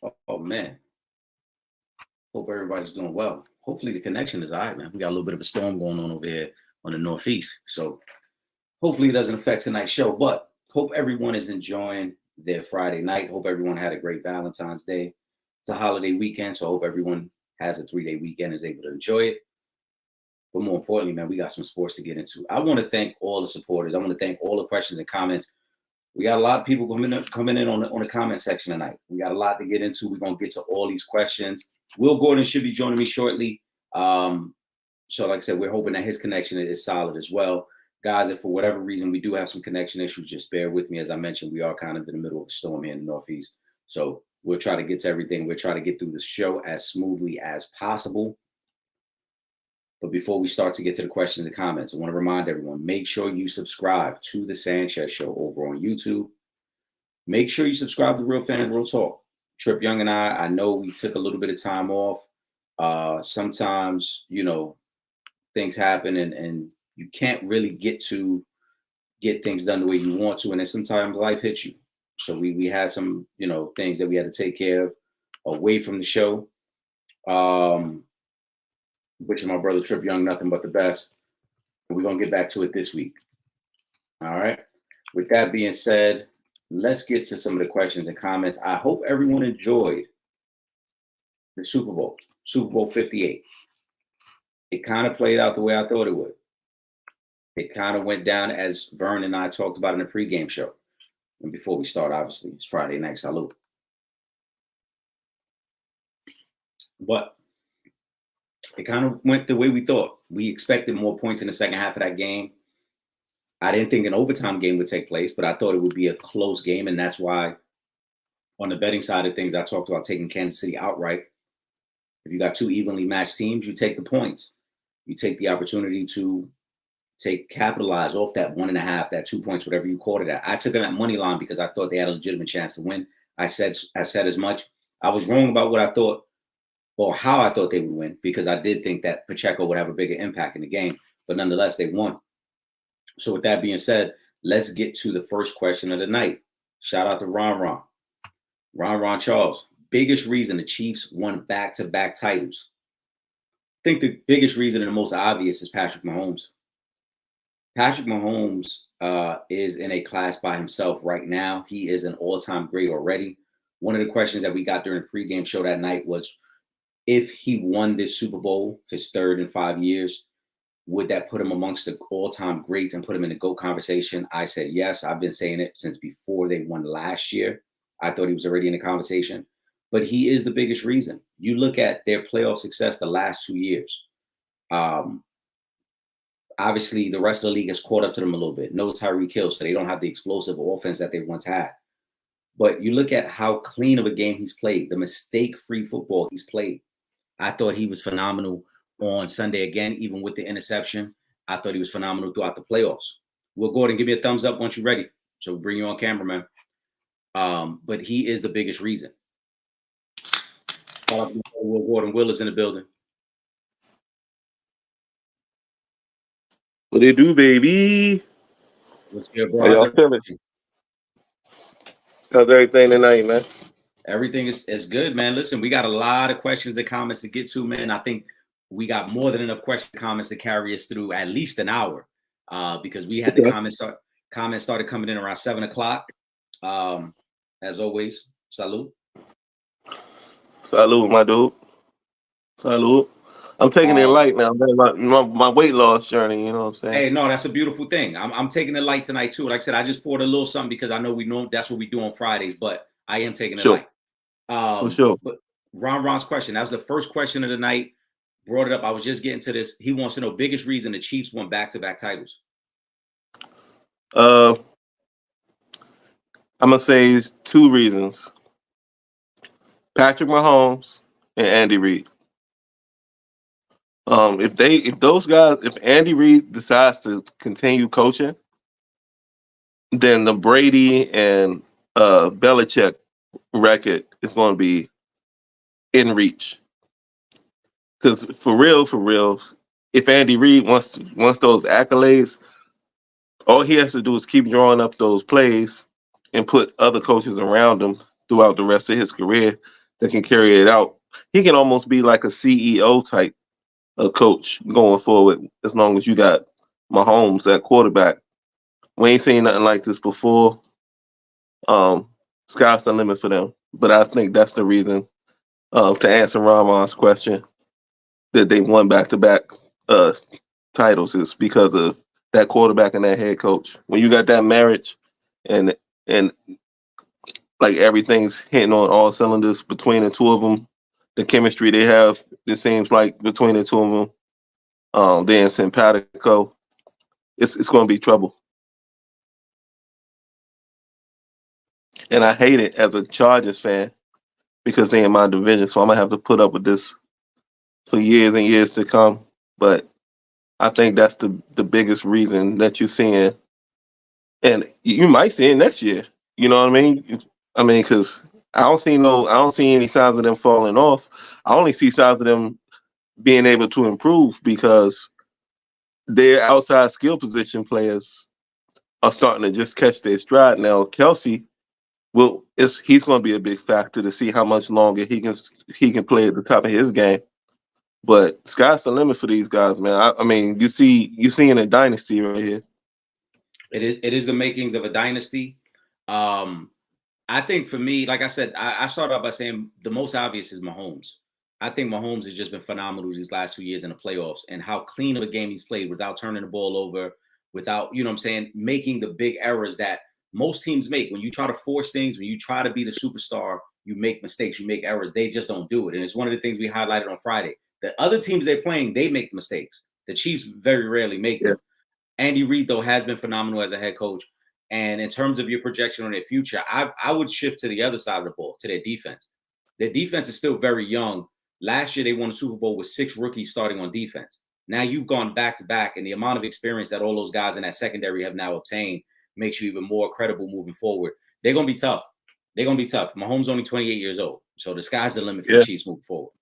Oh man, hope everybody's doing well. Hopefully the connection is all right, man. We got a little bit of a storm going on over here on the northeast, so hopefully it doesn't affect tonight's show. But hope everyone is enjoying their Friday night. Hope everyone had a great Valentine's Day. It's a holiday weekend, so I hope everyone has a 3-day weekend, is able to enjoy it. But more importantly, man, we got some sports to get into. I want to thank all the supporters. I want to thank all the questions and comments. We got a lot of people coming in on the comment section tonight. We got a lot to get into. We're gonna get to all these questions. Will Gordon should be joining me shortly. So, like I said, we're hoping that his connection is solid as well, guys. If for whatever reason we do have some connection issues, just bear with me. As I mentioned, we are kind of in the middle of a storm here in the Northeast, so we'll try to get to everything. We'll try to get through the show as smoothly as possible. But before we start to get to the questions and comments, I want to remind everyone, make sure you subscribe to the Sanchez Show over on YouTube. Make sure you subscribe to Real Fans Real Talk. Trip Young and I know we took a little bit of time off. Sometimes, things happen and you can't really get things done the way you want to. And then sometimes life hits you. So we had some, things that we had to take care of away from the show. Which is my brother Trip Young, nothing but the best. And we're going to get back to it this week. All right. With that being said, let's get to some of the questions and comments. I hope everyone enjoyed the Super Bowl 58. It kind of played out the way I thought it would. It kind of went down as Vern and I talked about in the pregame show. And before we start, obviously, it's Friday night. Salute. But it kind of went the way we thought. We expected more points in the second half of that game. I didn't think an overtime game would take place, but I thought it would be a close game. And that's why on the betting side of things, I talked about taking Kansas City outright. If you got two evenly matched teams, you take the points. You take the opportunity to capitalize off that 1.5, that 2 points, whatever you called it at. I took them at money line because I thought they had a legitimate chance to win. I said as much. I was wrong about what I thought or how I thought they would win, because I did think that Pacheco would have a bigger impact in the game, but nonetheless, they won. So with that being said, let's get to the first question of the night. Shout out to Ron Charles. Biggest reason the Chiefs won back-to-back titles. I think the biggest reason and the most obvious is Patrick Mahomes. Patrick Mahomes is in a class by himself right now. He is an all-time great already. One of the questions that we got during the pregame show that night was, if he won this Super Bowl, his third in 5 years, would that put him amongst the all-time greats and put him in the GOAT conversation? I said yes. I've been saying it since before they won last year. I thought he was already in the conversation. But he is the biggest reason. You look at their playoff success the last 2 years. Obviously, the rest of the league has caught up to them a little bit. No Tyreek Hill, so they don't have the explosive offense that they once had. But you look at how clean of a game he's played, the mistake-free football he's played. I thought he was phenomenal on Sunday again, even with the interception. I thought he was phenomenal throughout the playoffs. Will Gordon, give me a thumbs up once you're ready. So we'll bring you on camera, man. But he is the biggest reason. Shout out to Will Gordon. Will is in the building. What they do, baby? What's good, bro? How y'all feeling? How's everything tonight, man? Everything is good, man. Listen, we got a lot of questions and comments to get to, man. I think we got more than enough questions and comments to carry us through at least an hour, because we had the comments started coming in around 7 o'clock. As always, salute. Salute, my dude. Salute. I'm taking it light now, man. My weight loss journey, you know what I'm saying? Hey, no, that's a beautiful thing. I'm taking it light tonight too. Like I said, I just poured a little something because I know that's what we do on Fridays, but I am taking it light. For sure. But Ron's question, that was the first question of the night. Brought it up. I was just getting to this. He wants to know biggest reason the Chiefs won back-to-back titles. I'm gonna say 2 reasons: Patrick Mahomes and Andy Reid. If Andy Reid decides to continue coaching, then the Brady and Belichick record is going to be in reach. Because for real, if Andy Reid wants those accolades, all he has to do is keep drawing up those plays and put other coaches around him throughout the rest of his career that can carry it out. He can almost be like a CEO type of coach going forward, as long as you got Mahomes at quarterback. We ain't seen nothing like this before. Um, Sky's the limit for them. But I think that's the reason, to answer Ramon's question, that they won back-to-back uh, titles is because of that quarterback and that head coach. When you got that marriage and and like everything's hitting on all cylinders between the two of them, the chemistry they have, it seems like between the two of them, they're simpatico. It's going to be trouble. And I hate it as a Chargers fan because they're in my division, so I'm gonna have to put up with this for years and years to come. But I think that's the biggest reason that you're seeing, and you might see it next year. You know what I mean? I mean, because I don't see any signs of them falling off. I only see signs of them being able to improve because their outside skill position players are starting to just catch their stride now. Kelsey he's going to be a big factor to see how much longer he can play at the top of his game. But sky's the limit for these guys, man. I mean, you seeing a dynasty right here. It is the makings of a dynasty. I think for me, like I said, I started out by saying the most obvious is Mahomes. I think Mahomes has just been phenomenal these last 2 years in the playoffs and how clean of a game he's played without turning the ball over, without, you know what I'm saying, making the big errors that most teams make. When you try to force things, when you try to be the superstar, you make mistakes, you make errors. They just don't do it. And it's one of the things we highlighted on Friday. The other teams they're playing, they make the mistakes. The Chiefs very rarely make them. Andy Reid, though, has been phenomenal as a head coach. And in terms of your projection on their future, I would shift to the other side of the ball, to their defense. Their defense is still very young. Last year, they won a Super Bowl with 6 rookies starting on defense. Now you've gone back to back, and the amount of experience that all those guys in that secondary have now obtained makes you even more credible moving forward. They're going to be tough. They're going to be tough. Mahomes only 28 years old, so the sky's the limit for the Chiefs moving forward.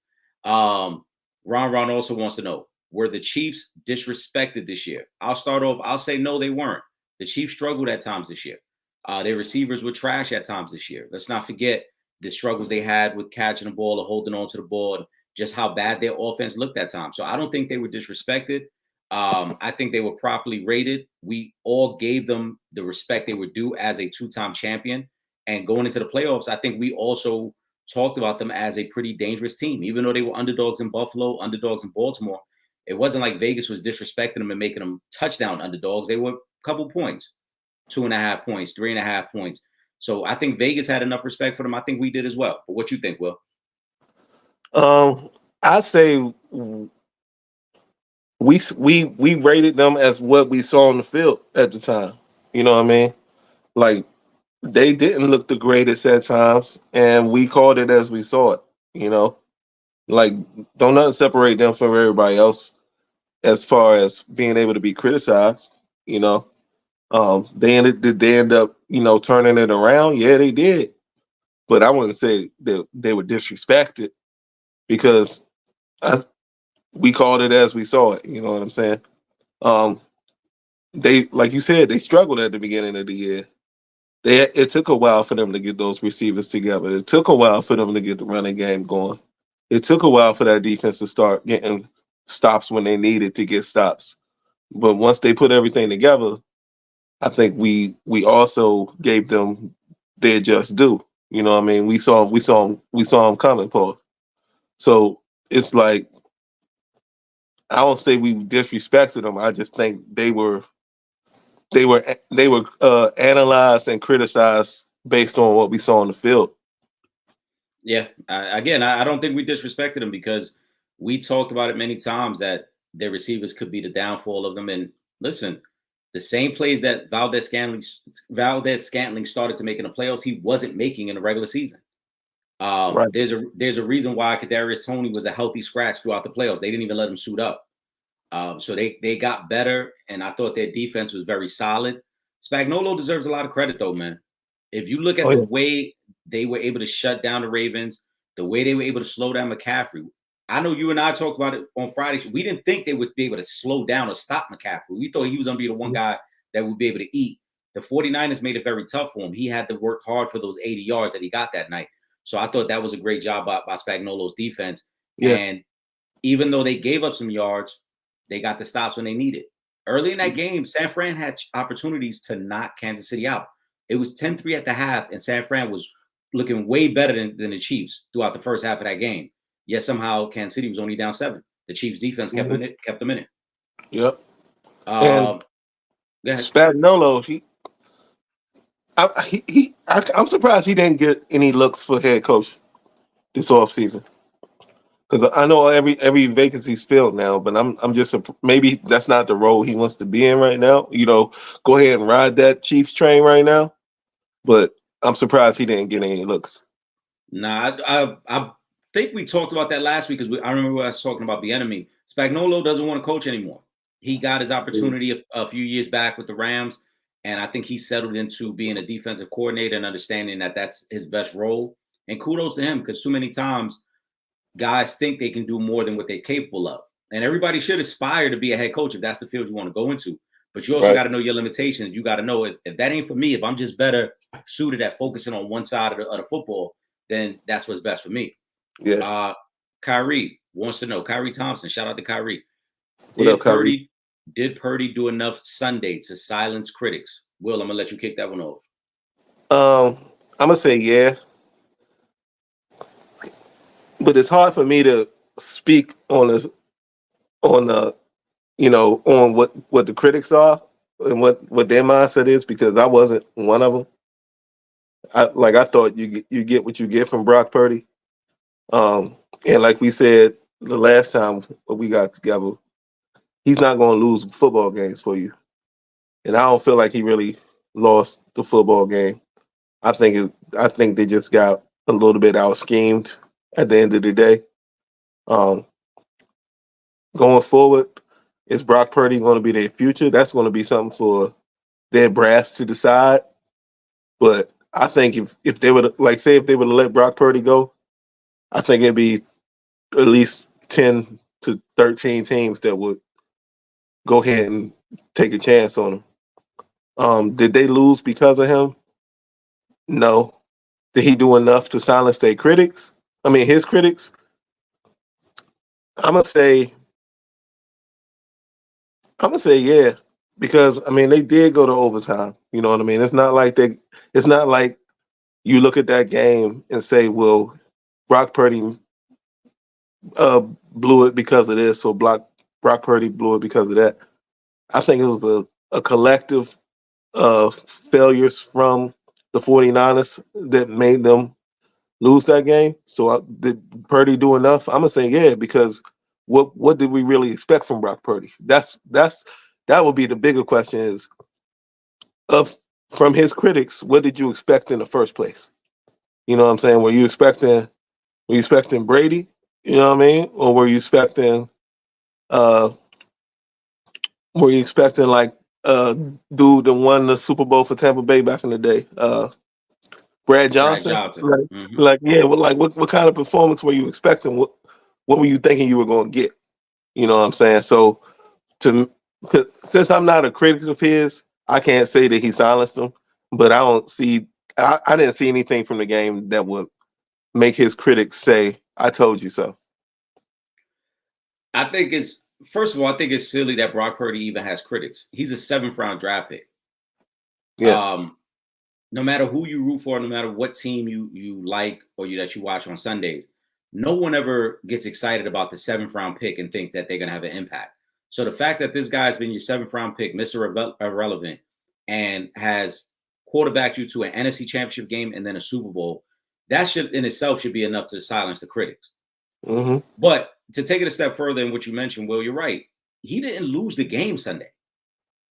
Ron also wants to know, were the Chiefs disrespected this year? I'll start off. I'll say no, they weren't. The Chiefs struggled at times this year. Their receivers were trash at times this year. Let's not forget the struggles they had with catching the ball or holding on to the ball, and just how bad their offense looked at times. So I don't think they were disrespected. I think they were properly rated. We all gave them the respect they were due as a 2-time champion. And going into the playoffs, I think we also talked about them as a pretty dangerous team. Even though they were underdogs in Buffalo, underdogs in Baltimore, it wasn't like Vegas was disrespecting them and making them touchdown underdogs. They were a couple points, 2.5 points, 3.5 points. So I think Vegas had enough respect for them. I think we did as well. But what you think, Will? I'd say we rated them as what we saw on the field at the time. You know what I mean? Like, they didn't look the greatest at times, and we called it as we saw it. You know, like, don't nothing separate them from everybody else as far as being able to be criticized. You know, did they end up, turning it around? Yeah, they did. But I wouldn't say that they were disrespected because we called it as we saw it. You know what I'm saying? They, like you said, they struggled at the beginning of the year. It took a while for them to get those receivers together. It took a while for them to get the running game going. It took a while for that defense to start getting stops when they needed to get stops. But once they put everything together, I think we also gave them their just due. You know what I mean? We saw them coming, Paul. So it's like, I don't say we disrespected them. I just think they were analyzed and criticized based on what we saw on the field. Yeah, I don't think we disrespected them because we talked about it many times that their receivers could be the downfall of them. And listen, the same plays that Valdez-Scantling started to make in the playoffs, he wasn't making in the regular season. Right. There's a reason why Kadarius Toney was a healthy scratch throughout the playoffs. They didn't even let him suit up. So they got better, and I thought their defense was very solid. Spagnuolo deserves a lot of credit, though, man. If you look at the way they were able to shut down the Ravens, the way they were able to slow down McCaffrey. I know you and I talked about it on Friday. We didn't think they would be able to slow down or stop McCaffrey. We thought he was going to be the one guy that would be able to eat. The 49ers made it very tough for him. He had to work hard for those 80 yards that he got that night. So I thought that was a great job by Spagnuolo's defense. Yeah. And even though they gave up some yards, they got the stops when they needed. Early in that game, San Fran had opportunities to knock Kansas City out. It was 10-3 at the half, and San Fran was looking way better than the Chiefs throughout the first half of that game. Yet somehow Kansas City was only down 7. The Chiefs defense kept them in it. Yep. Go ahead. Spagnuolo, I'm surprised he didn't get any looks for head coach this offseason. Because I know every vacancy's filled now, but I'm just maybe that's not the role he wants to be in right now. Go ahead and ride that Chiefs train right now. But I'm surprised he didn't get any looks. Nah, I think we talked about that last week because I remember us talking about the enemy. Spagnuolo doesn't want to coach anymore. He got his opportunity a few years back with the Rams, and I think he settled into being a defensive coordinator and understanding that that's his best role. And kudos to him, because too many times guys think they can do more than what they're capable of. And everybody should aspire to be a head coach if that's the field you want to go into. But you also got to know your limitations. You got to know if that ain't for me, if I'm just better suited at focusing on one side of the football, then that's what's best for me. Yeah. Kyrie wants to know. Kyrie Thompson, shout out to Kyrie. What up, Kyrie? Did Purdy do enough Sunday to silence critics? Will, I'm gonna let you kick that one off. I'm gonna say yeah, but it's hard for me to speak on what the critics are and what their mindset is, because I wasn't one of them. I thought you get what you get from Brock Purdy, and like we said the last time we got together, he's not going to lose football games for you, and I don't feel like he really lost the football game. I think they just got a little bit out schemed at the end of the day. Going forward, is Brock Purdy going to be their future? That's going to be something for their brass to decide. But I think if they would if they would let Brock Purdy go, I think it'd be at least 10 to 13 teams that would go ahead and take a chance on him. Did they lose because of him? No. Did he do enough to silence their critics? I mean, his critics? I'm gonna say yeah, because I mean they did go to overtime. You know what I mean? It's not like you look at that game and say, well, Brock Purdy blew it because of this, or Brock Purdy blew it because of that. I think it was a collective failures from the 49ers that made them lose that game. So did Purdy do enough? I'm gonna say yeah, because what did we really expect from Brock Purdy? That would be the bigger question is from his critics, what did you expect in the first place? You know what I'm saying? Were you expecting Brady? You know what I mean? Or were you expecting like dude that won the Super Bowl for Tampa Bay back in the day? Brad Johnson. What kind of performance were you expecting? What were you thinking you were going to get? You know what I'm saying? So since I'm not a critic of his, I can't say that he silenced him, but I didn't see anything from the game that would make his critics say, I told you so. First of all, I think it's silly that Brock Purdy even has critics. He's a 7th round draft pick. Yeah. No matter who you root for, no matter what team you like or that you watch on Sundays, no one ever gets excited about the 7th round pick and think that they're going to have an impact. So the fact that this guy's been your 7th round pick, Mr. Irrelevant, and has quarterbacked you to an NFC Championship game and then a Super Bowl, that should in itself should be enough to silence the critics. Mm-hmm. But to take it a step further in what you mentioned, Will, you're right. He didn't lose the game Sunday.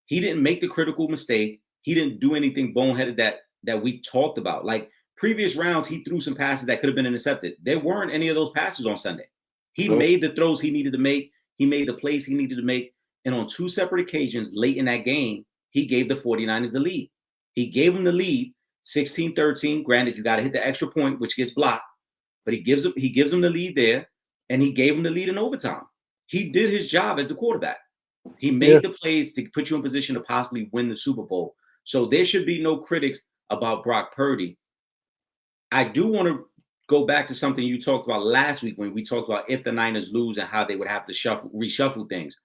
He didn't make the critical mistake. He didn't do anything boneheaded that we talked about. Like previous rounds, he threw some passes that could have been intercepted. There weren't any of those passes on Sunday. He made the throws he needed to make. He made the plays he needed to make. And on 2 separate occasions late in that game, he gave the 49ers the lead. He gave them the lead 16-13. Granted, you got to hit the extra point, which gets blocked. But he gives them the lead there, and he gave them the lead in overtime. He did his job as the quarterback. He made the plays to put you in position to possibly win the Super Bowl. So there should be no critics about Brock Purdy. I do want to go back to something you talked about last week when we talked about if the Niners lose and how they would have to reshuffle things.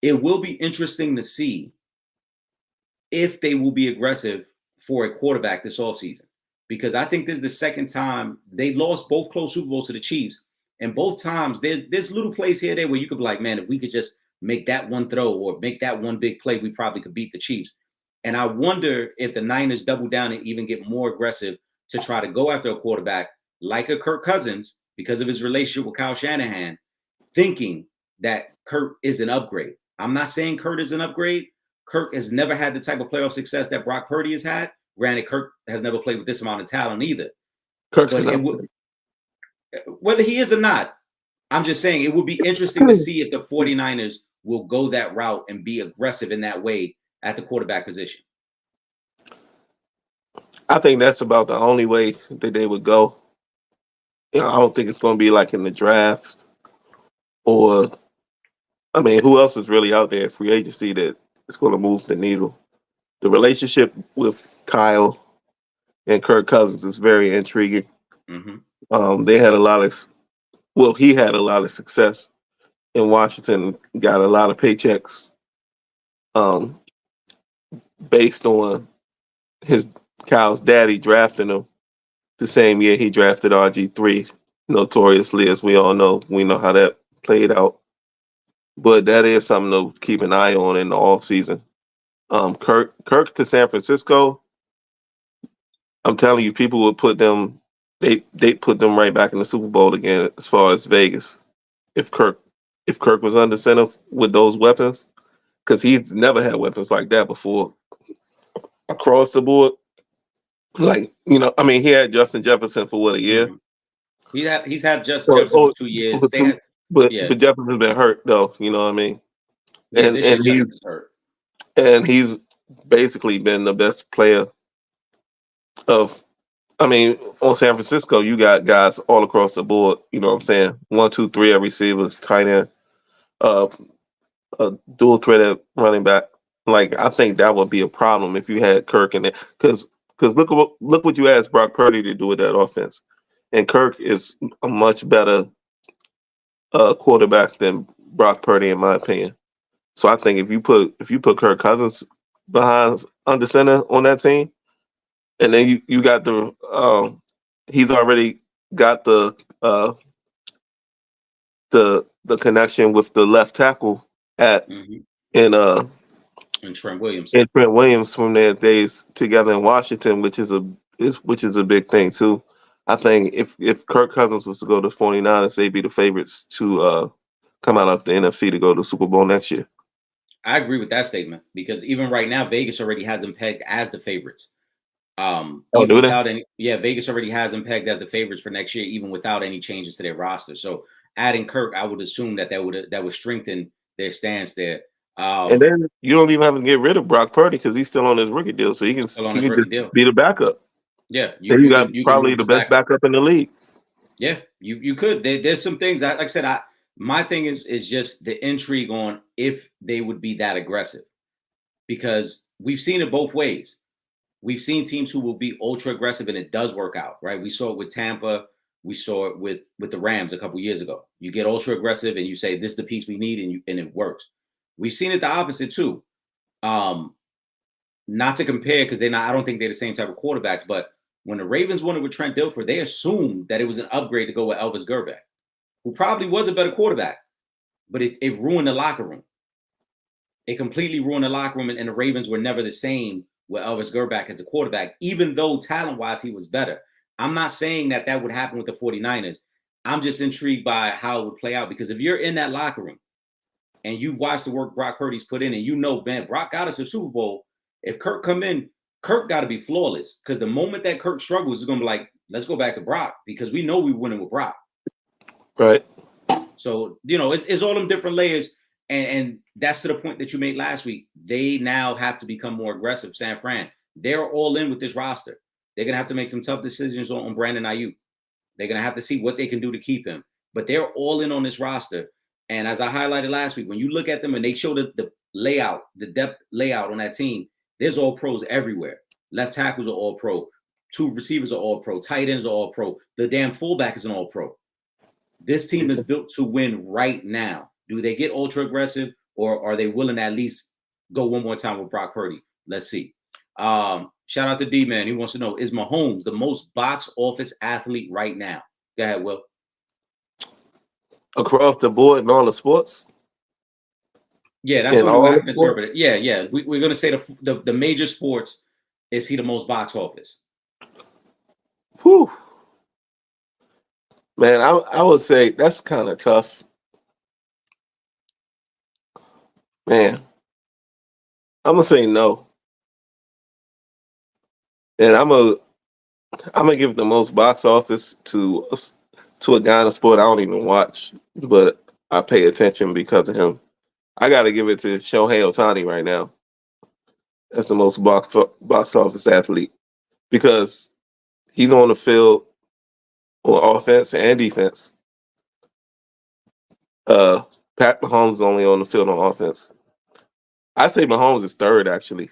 It will be interesting to see if they will be aggressive for a quarterback this offseason. Because I think this is the second time they lost both close Super Bowls to the Chiefs. And both times there's little plays here there where you could be like, man, if we could just make that one throw or make that one big play, we probably could beat the Chiefs. And I wonder if the Niners double down and even get more aggressive to try to go after a quarterback like a Kirk Cousins because of his relationship with Kyle Shanahan, thinking that Kirk is an upgrade. I'm not saying Kirk is an upgrade. Kirk has never had the type of playoff success that Brock Purdy has had. Granted, Kirk has never played with this amount of talent either. Kirk's But whether he is or not, I'm just saying it would be interesting to see if the 49ers will go that route and be aggressive in that way at the quarterback position. I think that's about the only way that they would go. I don't think it's going to be like in the draft or, I mean, who else is really out there in free agency that is going to move the needle? The relationship with Kyle and Kirk Cousins is very intriguing. Mm-hmm. They had he had a lot of success in Washington, got a lot of paychecks based on Kyle's daddy drafting him the same year he drafted RG3, notoriously, as we all know. We know how that played out. But that is something to keep an eye on in the offseason. Kirk to San Francisco, I'm telling you, people would put them, they put them right back in the Super Bowl again as far as Vegas. If Kirk was under center with those weapons, because he's never had weapons like that before across the board. Like, I mean, he had Justin Jefferson for what, a year? Mm-hmm. He's had Justin Jefferson for 2 years. But Jefferson's been hurt though, you know what I mean? Yeah, and he's hurt. And he's basically been the best player of, I mean, on San Francisco, you got guys all across the board, you know what I'm saying? 1, 2, 3 at receivers, tight end, a dual threat at running back. Like, I think that would be a problem if you had Kirk in there. Because look what you asked Brock Purdy to do with that offense. And Kirk is a much better quarterback than Brock Purdy, in my opinion. So I think if you put Kirk Cousins behind under center on that team, and then you got he's already got the connection with the left tackle in Trent Williams. And Trent Williams from their days together in Washington, which is a big thing too. I think if Kirk Cousins was to go to 49ers, they'd be the favorites to come out of the NFC to go to the Super Bowl next year. I agree with that statement because even right now, Vegas already has them pegged as the favorites. Vegas already has them pegged as the favorites for next year, even without any changes to their roster. So adding Kirk, I would assume that would strengthen their stance there. And then you don't even have to get rid of Brock Purdy because he's still on his rookie deal, so he can be the backup. Yeah, you got probably the best backup in the league. Yeah, you could. There's some things like I said. My thing is just the intrigue on if they would be that aggressive, because we've seen it both ways. We've seen teams who will be ultra aggressive and it does work out, right? We saw it with Tampa. We saw it with the Rams a couple years ago. You get ultra aggressive and you say, this is the piece we need, and it works. We've seen it the opposite too. Not to compare because I don't think they're the same type of quarterbacks, but when the Ravens won it with Trent Dilfer, they assumed that it was an upgrade to go with Elvis Grbac, who probably was a better quarterback, but it ruined the locker room. It completely ruined the locker room, and the Ravens were never the same with Elvis Grbac as the quarterback, even though talent-wise he was better. I'm not saying that would happen with the 49ers. I'm just intrigued by how it would play out, because if you're in that locker room and you've watched the work Brock Purdy's put in, and you know, man, Brock got us a Super Bowl. If Kirk come in, Kirk got to be flawless, because the moment that Kirk struggles, is going to be like, let's go back to Brock, because we know we're winning with Brock. Right. So, it's all them different layers. And that's to the point that you made last week. They now have to become more aggressive. San Fran, they're all in with this roster. They're going to have to make some tough decisions on Brandon Ayuk. They're going to have to see what they can do to keep him. But they're all in on this roster. And as I highlighted last week, when you look at them and they show the layout, the depth layout on that team, there's all pros everywhere. Left tackles are all pro. two receivers are all pro, tight ends are all pro. The damn fullback is an all pro. This team is built to win right now. Do they get ultra aggressive, or are they willing to at least go one more time with Brock Purdy? Let's see. Shout out to D-Man. He wants to know, is Mahomes the most box office athlete right now? Go ahead, Will. Across the board in all the sports? Yeah, that's the only way I can interpret it. Yeah. We're going to say the major sports, is he the most box office? Whew. Man, I would say that's kind of tough. Man, I'm gonna say no, and I'm gonna give the most box office to a guy in a sport I don't even watch, but I pay attention because of him. I got to give it to Shohei Ohtani right now. That's the most box office athlete because he's on the field on offense and defense. Pat Mahomes is only on the field on offense. I say Mahomes is third, actually.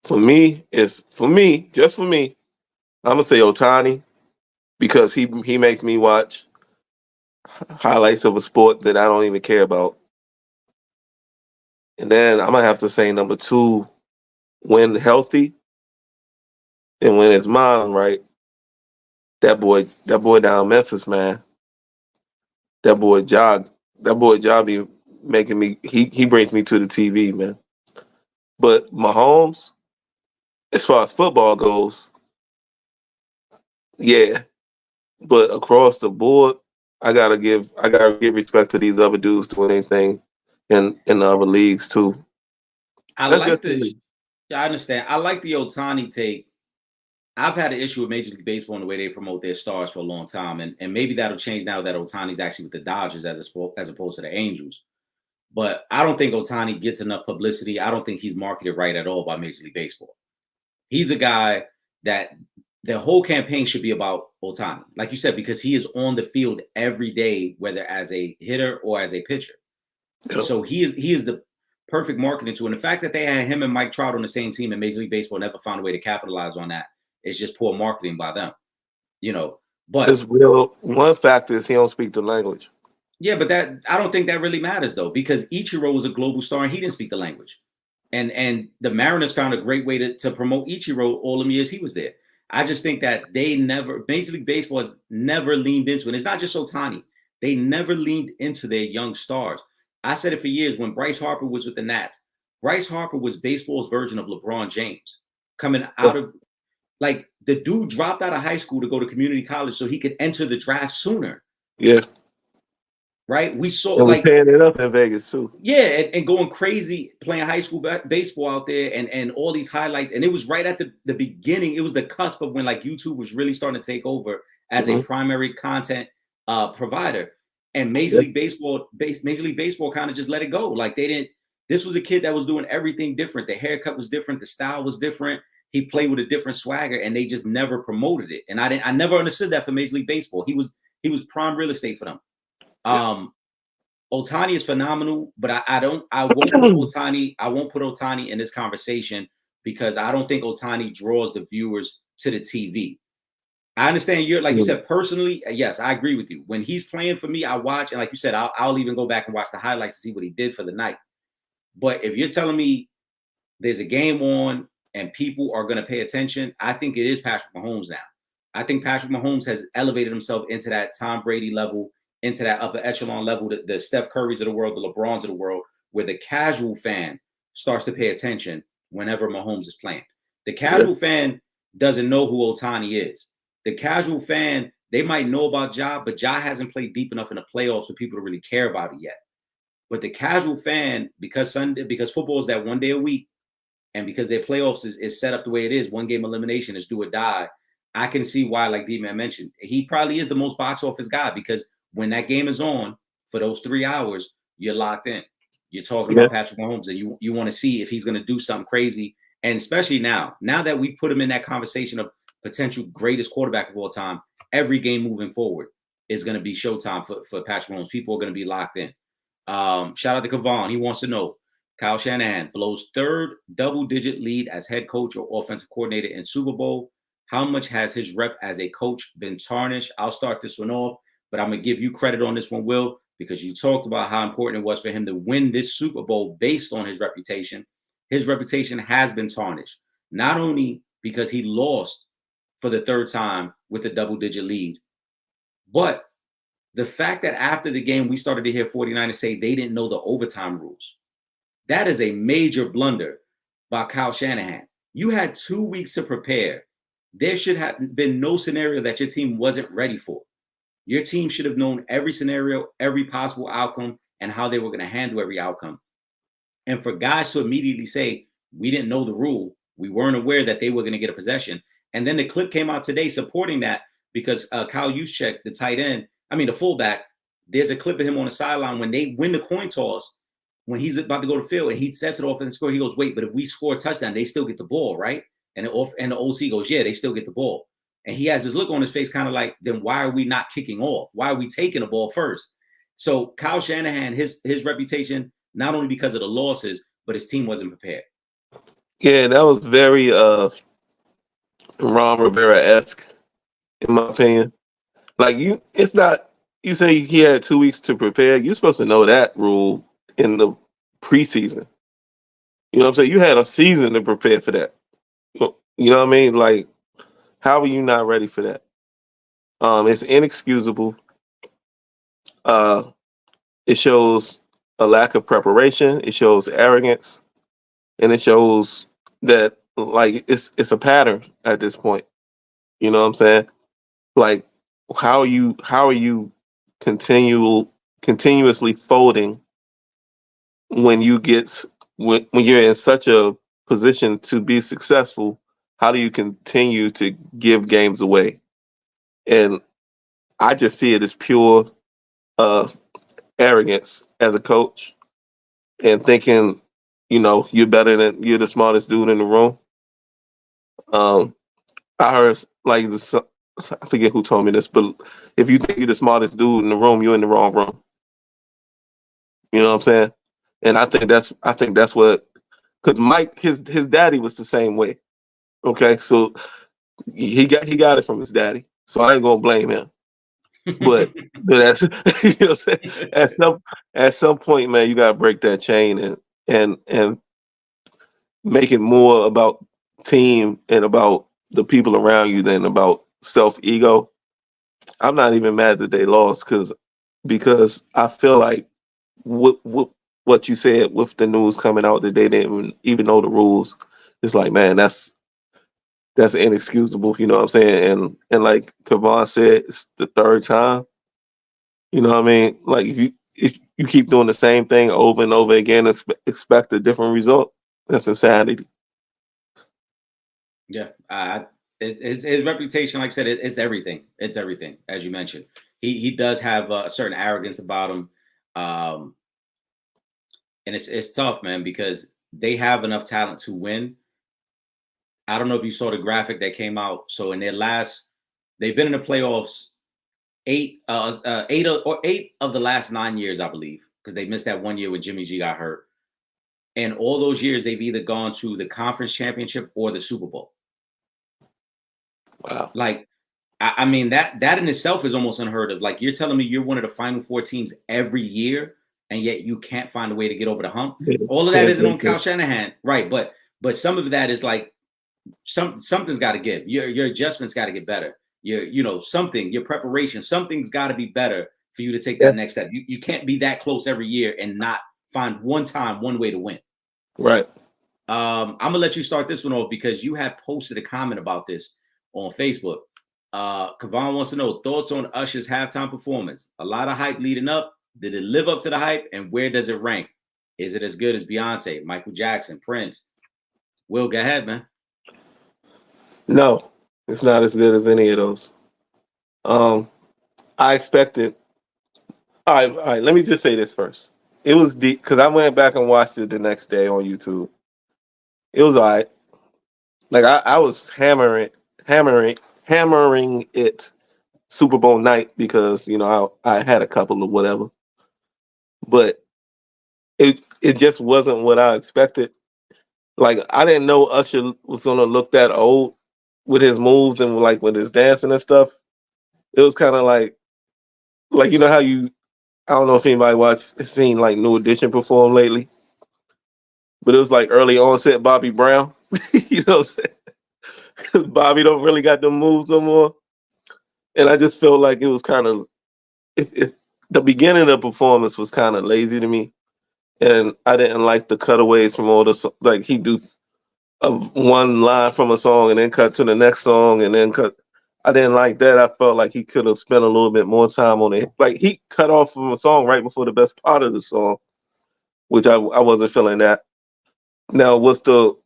Just for me, I'm gonna say Ohtani because he makes me watch highlights of a sport that I don't even care about. And then I'm gonna have to say number two, when healthy and when his mind right. That boy down Memphis, man. That boy Job be making me. He brings me to the TV, man. But Mahomes, as far as football goes, yeah. But across the board, I gotta give respect to these other dudes doing anything in the other leagues too. I understand. I like the Ohtani take. I've had an issue with Major League Baseball and the way they promote their stars for a long time, and maybe that'll change now that Ohtani's actually with the Dodgers as opposed to the Angels. But I don't think Ohtani gets enough publicity. I don't think he's marketed right at all by Major League Baseball. He's a guy that the whole campaign should be about Ohtani, like you said, because he is on the field every day, whether as a hitter or as a pitcher. Yep. So he is the perfect marketing tool. And the fact that they had him and Mike Trout on the same team in Major League Baseball never found a way to capitalize on that. It's just poor marketing by them, But it's real. One factor is he don't speak the language. Yeah, but I don't think that really matters though, because Ichiro was a global star and he didn't speak the language. And the Mariners found a great way to promote Ichiro all the years he was there. I just think that Major League Baseball has never leaned into it. And it's not just Ohtani. They never leaned into their young stars. I said it for years when Bryce Harper was with the Nats. Bryce Harper was baseball's version of LeBron James, coming out of, like, the dude dropped out of high school to go to community college so he could enter the draft sooner. Yeah. Right? We saw, and like, paying it up in Vegas too. Yeah, and going crazy playing high school baseball out there and all these highlights. And it was right at the beginning. It was the cusp of when, like, YouTube was really starting to take over as a primary content provider. And Major League Baseball kind of just let it go. Like, this was a kid that was doing everything different. The haircut was different. The style was different. He played with a different swagger, and they just never promoted it. And I never understood that for Major League Baseball. He was prime real estate for them. Ohtani is phenomenal, but I won't put Ohtani in this conversation because I don't think Ohtani draws the viewers to the TV. I understand you said, personally, yes, I agree with you. When he's playing for me, I watch, and like you said, I'll even go back and watch the highlights to see what he did for the night. But if you're telling me there's a game on and people are going to pay attention, I think it is Patrick Mahomes now. I think Patrick Mahomes has elevated himself into that Tom Brady level, into that upper echelon level, the Steph Currys of the world, the LeBrons of the world, where the casual fan starts to pay attention whenever Mahomes is playing. The casual fan doesn't know who Ohtani is. The casual fan, they might know about Ja, but Ja hasn't played deep enough in the playoffs for people to really care about it yet. But the casual fan, because football is that one day a week, and because their playoffs is set up the way it is, one game elimination is do or die, I can see why, like D-Man mentioned, he probably is the most box office guy, because when that game is on for those 3 hours, you're locked in. You're talking about Patrick Mahomes, and you want to see if he's going to do something crazy. And especially now that we put him in that conversation of potential greatest quarterback of all time, every game moving forward is going to be showtime for Patrick Mahomes. People are going to be locked in. Shout out to Kavon. He wants to know, Kyle Shanahan blows third double-digit lead as head coach or offensive coordinator in Super Bowl. How much has his rep as a coach been tarnished? I'll start this one off, but I'm going to give you credit on this one, Will, because you talked about how important it was for him to win this Super Bowl based on his reputation. His reputation has been tarnished, not only because he lost for the third time with a double-digit lead, but the fact that after the game, we started to hear 49ers say they didn't know the overtime rules. That is a major blunder by Kyle Shanahan. You had 2 weeks to prepare. There should have been no scenario that your team wasn't ready for. Your team should have known every scenario, every possible outcome, and how they were going to handle every outcome. And for guys to immediately say, we didn't know the rule, we weren't aware that they were going to get a possession. And then the clip came out today supporting that because Kyle Juszczyk, the fullback, there's a clip of him on the sideline when they win the coin toss, when he's about to go to field and he sets it off and score. He goes, wait, but if we score a touchdown, they still get the ball, right? And the OC goes, yeah, they still get the ball. And he has this look on his face, kind of like, then why are we not kicking off? Why are we taking the ball first? So Kyle Shanahan, his reputation, not only because of the losses, but his team wasn't prepared. Yeah, that was very Ron Rivera-esque, in my opinion. Like you say he had 2 weeks to prepare. You're supposed to know that rule in the preseason. You know what I'm saying? You had a season to prepare for that. You know what I mean? Like, how are you not ready for that? It's inexcusable. It shows a lack of preparation. It shows arrogance, and it shows that like it's a pattern at this point. You know what I'm saying? Like, how are you continuously folding when when you're in such a position to be successful? How do you continue to give games away? And I just see it as pure arrogance as a coach and thinking, you're the smartest dude in the room. I heard like this, I forget who told me this, but if you think you're the smartest dude in the room, you're in the wrong room. You know what I'm saying? And I think that's what, because Mike, his daddy was the same way. Okay, so he got it from his daddy. So I ain't gonna blame him. But that's you know what I'm saying? At some point, man, you gotta break that chain and make it more about team and about the people around you than about self-ego. I'm not even mad that they lost because I feel like what you said with the news coming out that they didn't even know the rules. It's like, man, that's inexcusable. You know what I'm saying? And like Kevon said, it's the third time. You know what I mean? Like if you keep doing the same thing over and over again, expect a different result. That's insanity. Yeah, his reputation, like I said, it's everything. It's everything, as you mentioned. He does have a certain arrogance about him, and it's tough, man, because they have enough talent to win. I don't know if you saw the graphic that came out. So in they've been in the playoffs eight of the last 9 years, I believe, because they missed that 1 year when Jimmy G got hurt. And all those years, they've either gone to the conference championship or the Super Bowl. Wow. Like, I mean, that in itself is almost unheard of. Like, you're telling me you're one of the Final Four teams every year, and yet you can't find a way to get over the hump. All of that isn't on Kyle Shanahan, right? But some of that is like something's got to give. Your adjustments got to get better. Your preparation, something's got to be better for you to take that next step. You can't be that close every year and not find one way to win. Right. I'm gonna let you start this one off because you had posted a comment about this on Facebook. Kevon wants to know thoughts on Usher's halftime performance. A lot of hype leading up. Did it live up to the hype? And where does it rank? Is it as good as Beyonce, Michael Jackson, Prince? Will, go ahead, man. No, it's not as good as any of those. I expected. All right. Let me just say this first. It was deep because I went back and watched it the next day on YouTube. It was all right. Like I was hammering it Super Bowl night because I had a couple of whatever. But it just wasn't what I expected. Like I didn't know Usher was gonna look that old with his moves and like with his dancing and stuff. It was kind of like you know how you I don't know if anybody seen like New Edition perform lately, but it was like early onset Bobby Brown. You know what I'm saying? 'Cause Bobby don't really got them moves no more, and I just felt like it was kind of if the beginning of the performance was kind of lazy to me, and I didn't like the cutaways from all the like he do one line from a song and then cut to the next song and then cut. I didn't like that. I felt like he could have spent a little bit more time on it. Like he cut off from a song right before the best part of the song, which I wasn't feeling that. Now, the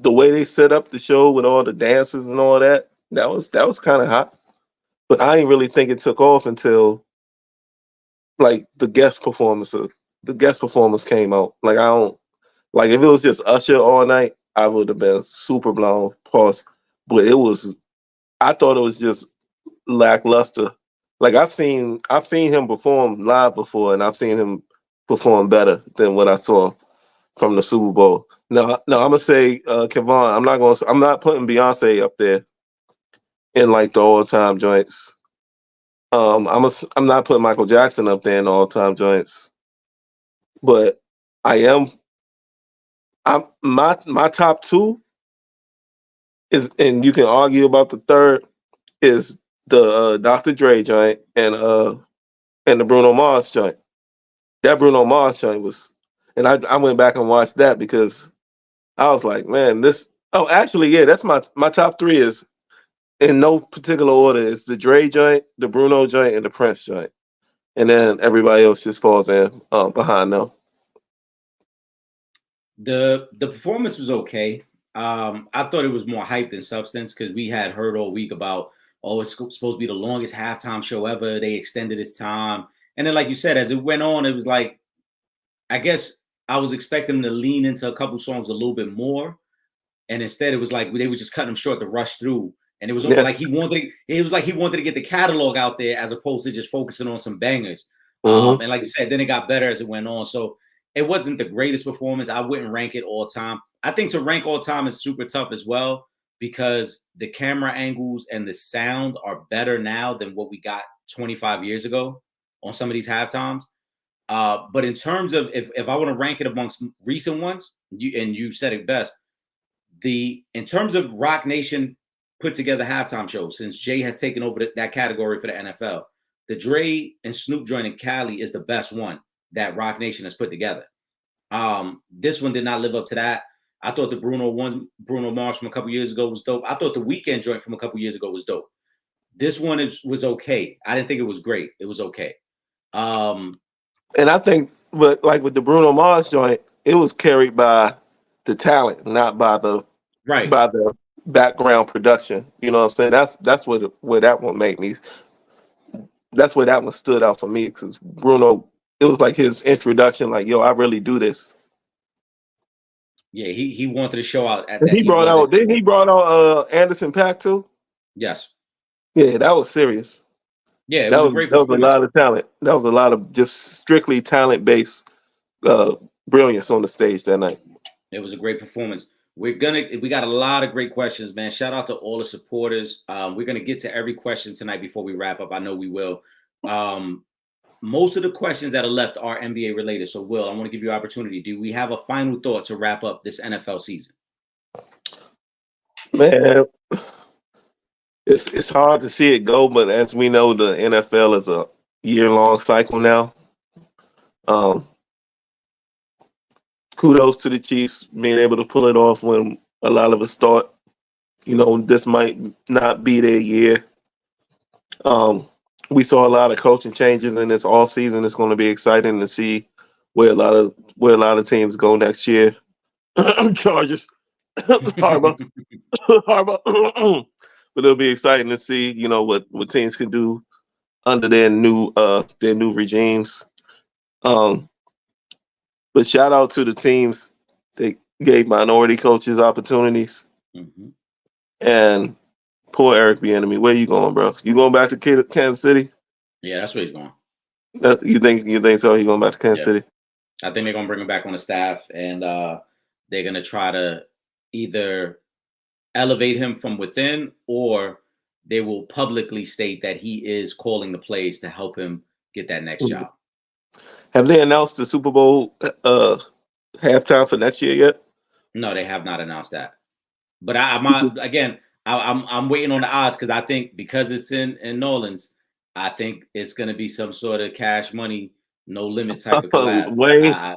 the way they set up the show with all the dances and all that? That was kind of hot, but I ain't really think it took off until like the guest performance came out. Like I don't like if it was just Usher all night, I would have been super blown. Pause. But I thought it was just lackluster. Like I've seen him perform live before, and I've seen him perform better than what I saw from the Super Bowl. No, I'm gonna say Kevon. I'm not putting Beyonce up there in like the all time joints. I'm not putting Michael Jackson up there in the all time joints, but I am. My top two is, and you can argue about the third is the Dr. Dre joint and the Bruno Mars joint. That Bruno Mars joint was, and I went back and watched that because I was like, man, this. Oh, actually, yeah, that's my top three is in no particular order. It's the Dre joint, the Bruno joint, and the Prince joint, and then everybody else just falls in behind them. The performance was okay. I thought it was more hype than substance because we had heard all week about it's supposed to be the longest halftime show ever. They extended its time, and then like you said, as it went on, it was like I guess I was expecting them to lean into a couple songs a little bit more, and instead it was like they were just cutting them short to rush through. And it was almost like he wanted. It was like he wanted to get the catalog out there as opposed to just focusing on some bangers. Mm-hmm. And like you said, then it got better as it went on. So it wasn't the greatest performance. I wouldn't rank it all time. I think to rank all time is super tough as well because the camera angles and the sound are better now than what we got 25 years ago on some of these halftimes. But in terms of if I want to rank it amongst recent ones, you said it best. In terms of Rock Nation put together halftime shows since Jay has taken over that category for the NFL, the Dre and Snoop joint in Cali is the best one that Rock Nation has put together. This one did not live up to that. I thought the Bruno Mars from a couple years ago was dope. I thought the Weeknd joint from a couple years ago was dope. This one was okay. I didn't think it was great. It was okay. And I think, but like with the Bruno Mars joint, it was carried by the talent, not by the background production. You know what I'm saying? That's where that one made me. That's where that one stood out for me because Bruno, it was like his introduction. Like, yo, I really do this. Yeah, he wanted to show out at And that. he brought out Anderson .Paak too? Yes. Yeah, that was serious. Yeah, it was a great performance. That was a lot of talent. That was a lot of just strictly talent-based brilliance on the stage that night. It was a great performance. We got a lot of great questions, man. Shout out to all the supporters. We're gonna get to every question tonight before we wrap up. I know we will. Most of the questions that are left are NBA related. So, Will, I want to give you an opportunity. Do we have a final thought to wrap up this NFL season? Man, it's hard to see it go, but as we know, the NFL is a year-long cycle now. Kudos to the Chiefs being able to pull it off when a lot of us thought, this might not be their year. We saw a lot of coaching changes in this offseason. It's going to be exciting to see where a lot of teams go next year. Chargers, Harbaugh. But it'll be exciting to see, what teams can do under their new regimes. But shout out to the teams that gave minority coaches opportunities. Mm-hmm. And poor Eric Bieniemy. Where you going, bro? You going back to Kansas City? Yeah, that's where he's going. You think so? He going back to Kansas Yeah, City? I think they're gonna bring him back on the staff, and they're gonna try to either elevate him from within, or they will publicly state that he is calling the plays to help him get that next Mhm. job. Have they announced the Super Bowl halftime for next year yet? No, they have not announced that. But I'm waiting on the odds because I think because it's in Nolans, I think it's going to be some sort of cash money, no limit type of collab. Wayne, I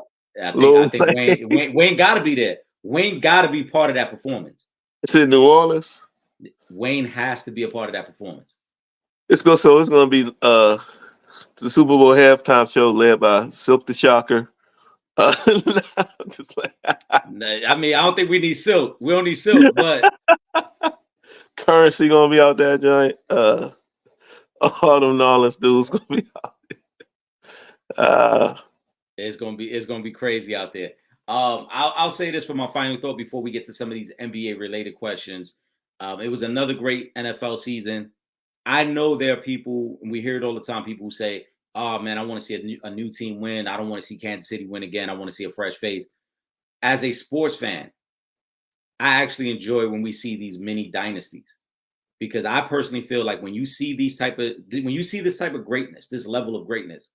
Lil think Wayne. Wayne got to be there. Wayne got to be part of that performance. It's in New Orleans. Wayne has to be a part of that performance. It's gonna be the Super Bowl halftime show led by Silk the Shocker. Just like I mean, I don't think we need Silk. We don't need Silk, but Currency gonna be out there, giant. All them Nolans dudes gonna be out there. it's gonna be crazy out there. I'll say this for my final thought before we get to some of these NBA related questions. It was another great NFL season. I know there are people, and we hear it all the time. People who say, "Oh man, I want to see a new team win. I don't want to see Kansas City win again. I want to see a fresh face." As a sports fan, I actually enjoy when we see these mini dynasties, because I personally feel like when you see this type of greatness, this level of greatness,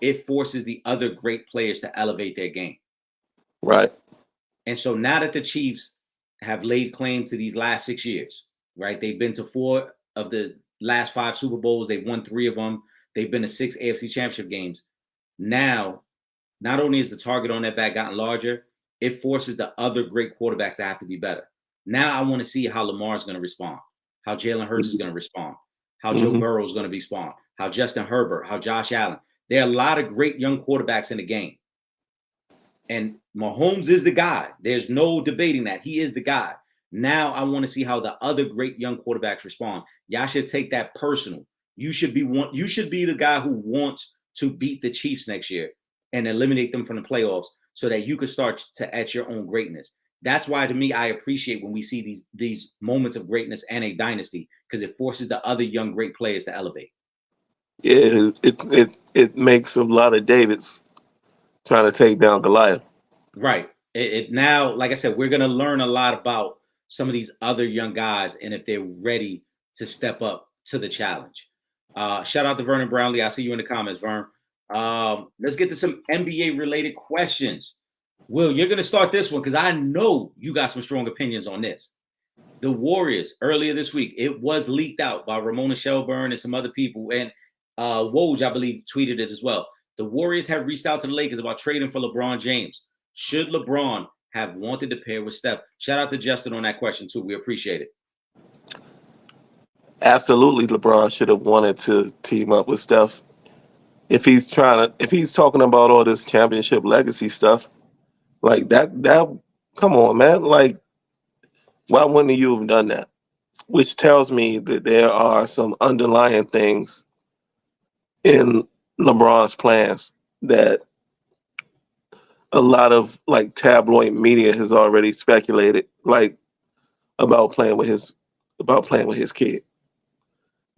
it forces the other great players to elevate their game. Right. And so now that the Chiefs have laid claim to these last 6 years, right? They've been to 4 of the last 5 Super Bowls. They've won 3 of them. They've been to 6 AFC Championship games. Now, not only is the target on their back gotten larger, it forces the other great quarterbacks to have to be better. Now I want to see how Lamar's going to respond, how Jalen Hurts is going to respond, how Joe Burrow is going to respond, how Justin Herbert, how Josh Allen. There are a lot of great young quarterbacks in the game. And Mahomes is the guy. There's no debating that. He is the guy. Now I want to see how the other great young quarterbacks respond. Y'all should take that personal. You should be the guy who wants to beat the Chiefs next year and eliminate them from the playoffs so that you can start to etch your own greatness. That's why, to me, I appreciate when we see these moments of greatness and a dynasty, because it forces the other young great players to elevate. Yeah, it makes a lot of Davids trying to take down Goliath. Right. It now, like I said, we're going to learn a lot about some of these other young guys and if they're ready to step up to the challenge. Shout out to Vernon Brownlee. I see you in the comments, Vern. Let's get to some NBA related questions. Will, you're going to start this one because I know you got some strong opinions on this. The Warriors, earlier this week, it was leaked out by Ramona Shelburne and some other people. And Woj, I believe, tweeted it as well. The Warriors have reached out to the Lakers about trading for LeBron James. Should LeBron have wanted to pair with Steph? Shout out to Justin on that question, too. We appreciate it. Absolutely, LeBron should have wanted to team up with Steph. If he's talking about all this championship legacy stuff, like that, come on, man. Like, why wouldn't you have done that? Which tells me that there are some underlying things in LeBron's plans that a lot of like tabloid media has already speculated, like about playing with his kid.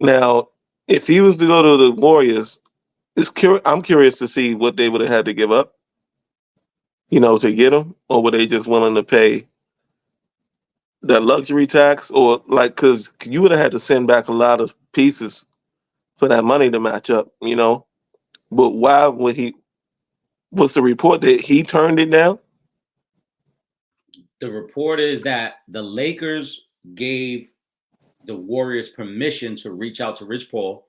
Now, if he was to go to the Warriors, I'm curious to see what they would have had to give up, to get him, or were they just willing to pay that luxury tax, or like, because you would have had to send back a lot of pieces for that money to match up, But why would he? What's the report that he turned it down? The report is that the Lakers gave the Warriors permission to reach out to Rich Paul,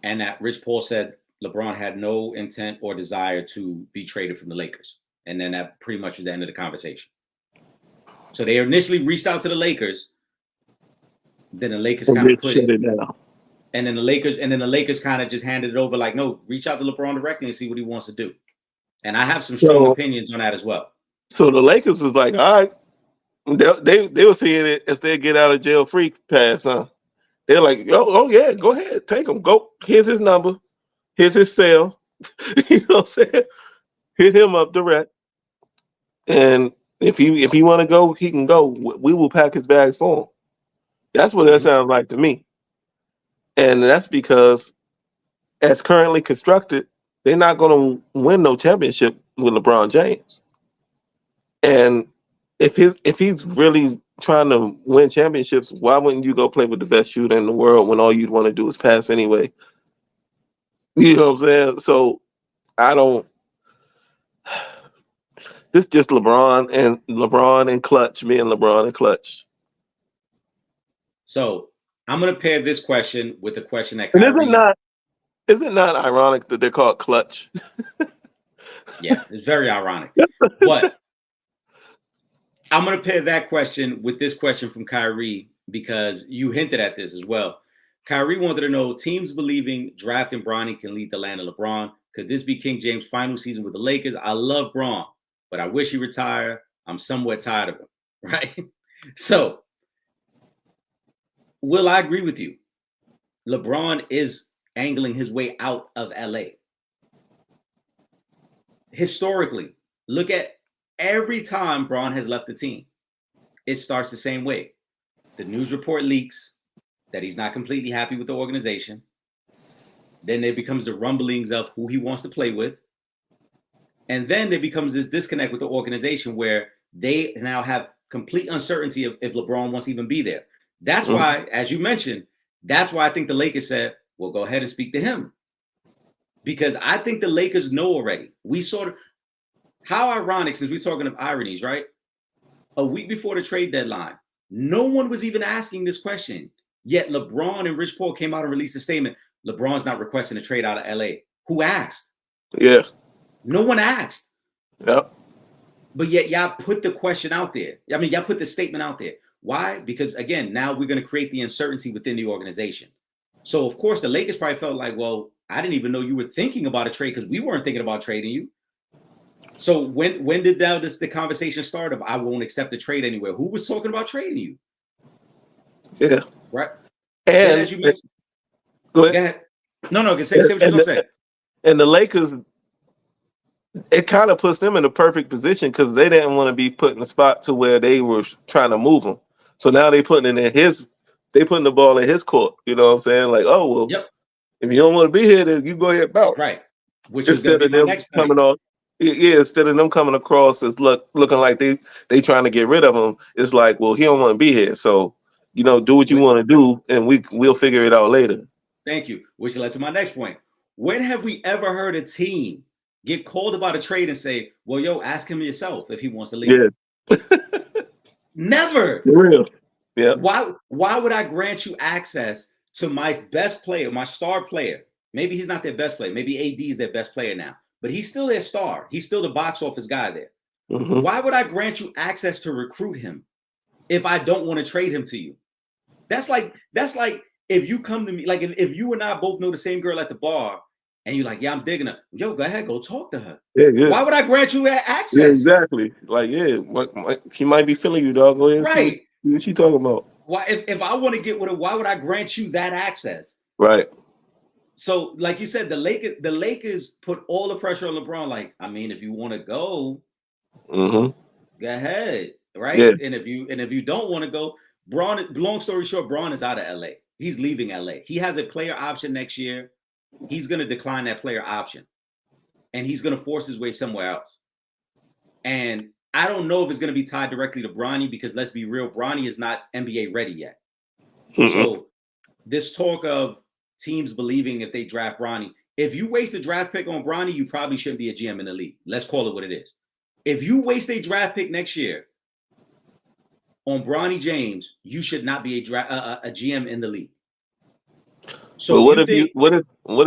and that Rich Paul said LeBron had no intent or desire to be traded from the Lakers. And then that pretty much was the end of the conversation. So they initially reached out to the Lakers. Then the Lakers kind of put it down. And then the Lakers kind of just handed it over like, no, reach out to LeBron directly and see what he wants to do. And I have some strong opinions on that as well. So the Lakers was like, all right, they were seeing it as they get out of jail free pass, huh? They're like, oh yeah, go ahead, take him. Go. Here's his number. Here's his cell. You know what I'm saying? Hit him up direct. And if he want to go, he can go. We will pack his bags for him. That's what that sounds like to me. And that's because as currently constructed, they're not going to win no championship with LeBron James. And if he's really trying to win championships, why wouldn't you go play with the best shooter in the world when all you'd want to do is pass anyway? You know what I'm saying? So I don't. This just LeBron and Clutch, me and LeBron and Clutch. So I'm gonna pair this question with the question that And Kyrie. is it not ironic that they're called Clutch? Yeah, it's very ironic. But I'm gonna pair that question with this question from Kyrie because you hinted at this as well. Kyrie wanted to know teams believing drafting Bronny can lead the land of LeBron. Could this be King James' final season with the Lakers? I love Bron, but I wish he retired. I'm somewhat tired of him, right? So, will I agree with you? LeBron is angling his way out of LA. Historically, look at every time Bron has left the team, it starts the same way. The news report leaks that he's not completely happy with the organization. Then there becomes the rumblings of who he wants to play with. And then there becomes this disconnect with the organization where they now have complete uncertainty of if LeBron wants to even be there. That's why, as you mentioned, that's why I think the Lakers said, well, go ahead and speak to him. Because I think the Lakers know already. We sort of, how ironic, since we're talking of ironies, right? A week before the trade deadline, no one was even asking this question. Yet LeBron and Rich Paul came out and released a statement. LeBron's not requesting a trade out of LA. Who asked? Yeah. No one asked. Yep. But yet y'all put the question out there. I mean, y'all put the statement out there. Why? Because again, now we're going to create the uncertainty within the organization. So of course the Lakers probably felt like, well, I didn't even know you were thinking about a trade because we weren't thinking about trading you. So when did the conversation start of I won't accept the trade anywhere? Who was talking about trading you? Yeah. Right. And as you mentioned, go ahead. Go ahead. No, say what you're gonna say. And the Lakers, it kind of puts them in the perfect position because they didn't want to be put in a spot to where they were trying to move him. So now they putting the ball in his court. You know what I'm saying? Like, oh well, Yep. If you don't want to be here, then you go ahead and bounce. Right. Which is going to be my next point. Coming off, yeah, instead of them coming across as looking like they trying to get rid of him, it's like, well, he don't want to be here. So, do what you want to do, and we'll figure it out later. Thank you. Which led to my next point. When have we ever heard a team get called about a trade and say, well, yo, ask him yourself if he wants to leave? Yeah. Never. For real. Yeah. Why would I grant you access to my best player, my star player? Maybe he's not their best player. Maybe AD is their best player now, but he's still their star. He's still the box office guy there. Mm-hmm. Why would I grant you access to recruit him if I don't want to trade him to you? That's like if you come to me, like if you and I both know the same girl at the bar and you're like, yeah, I'm digging her. Yo, go ahead, go talk to her. Yeah. Why would I grant you access? Yeah, exactly. Like, yeah, she might be feeling you, dog. Go ahead. Right. See what she talking about. Why, if I want to get with her, why would I grant you that access? Right. So, like you said, the Lakers put all the pressure on LeBron. Like, I mean, if you want to go, go ahead, right? Yeah. And if you don't want to go, Bron. Long story short, Bron is out of LA. He's leaving LA. He has a player option next year. He's going to decline that player option, and he's going to force his way somewhere else. And I don't know if it's going to be tied directly to Bronny because let's be real, Bronny is not NBA ready yet. So this talk of teams believing if they draft Bronny, if you waste a draft pick on Bronny, you probably shouldn't be a GM in the league. Let's call it what it is. If you waste a draft pick next year on Bronny James, you should not be a GM in the league. So what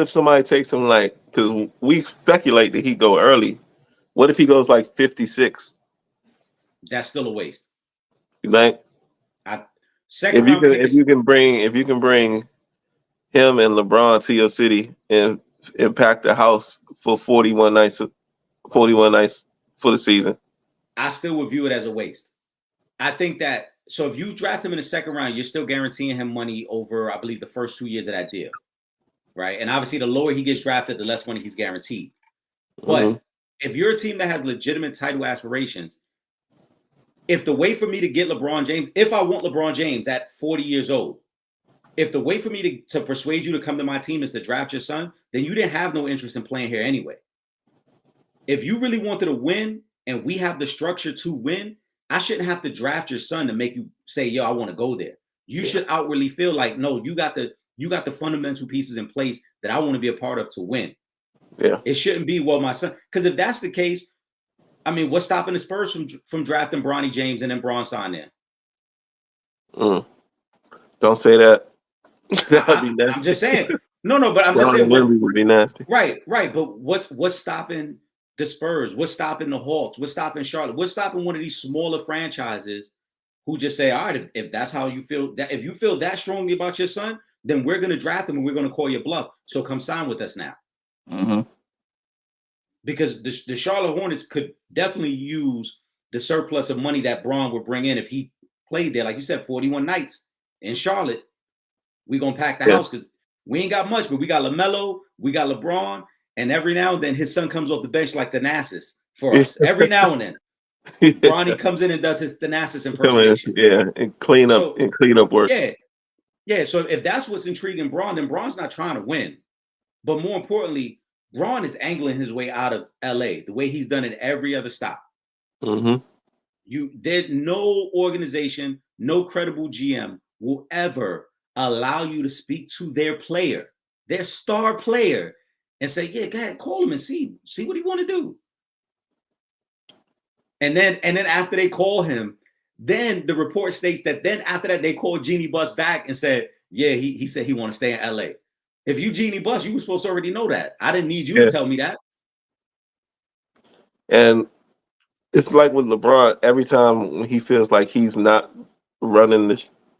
if somebody takes him like, because we speculate that he go early. What if he goes like 56? That's still a waste. You think? If you can bring him and LeBron to your city and pack the house for 41 nights for the season, I still would view it as a waste. I think that so if you draft him in the second round, you're still guaranteeing him money over, I believe, the first 2 years of that deal, right? And obviously, the lower he gets drafted, the less money he's guaranteed. But if you're a team that has legitimate title aspirations, if the way for me to get LeBron James, if I want LeBron James at 40 years old, if the way for me to persuade you to come to my team is to draft your son, then you didn't have no interest in playing here anyway. If you really wanted to win and we have the structure to win, I shouldn't have to draft your son to make you say, yo, I want to go there. You should outwardly feel like, no, you got the fundamental pieces in place that I want to be a part of to win. Yeah. It shouldn't be, well, my son, because if that's the case, I mean, what's stopping the Spurs from drafting Bronny James and then Bron sign there? Don't say that. That would be nasty. I'm just saying. No, but I'm just saying. What would be nasty. Right. But what's stopping the Spurs? What's stopping the Hawks? What's stopping Charlotte? What's stopping one of these smaller franchises who just say, all right, if that's how you feel, that if you feel that strongly about your son, then we're going to draft him and we're going to call your bluff. So come sign with us now. Because the Charlotte Hornets could definitely use the surplus of money that Bron would bring in if he played there. Like you said, 41 nights in Charlotte. We're going to pack the house because we ain't got much, but we got LaMelo, we got LeBron, and every now and then his son comes off the bench like Thanasis for us. Every now and then. Bronny comes in and does his Thanasis impersonation. And clean up work. Yeah. So if that's what's intriguing Bron, then Bron's not trying to win. But more importantly, Bron is angling his way out of LA the way he's done in every other stop. There's no organization, no credible GM will ever allow you to speak to their player, their star player, and say, yeah, go ahead, call him and see what he want to do. And then after they call him, then the report states that then after that, they called Jeannie Buss back and said, yeah, he said he want to stay in LA. If you Jeannie Buss, you were supposed to already know that. I didn't need you to tell me that. And it's like with LeBron, every time when he feels like he's not running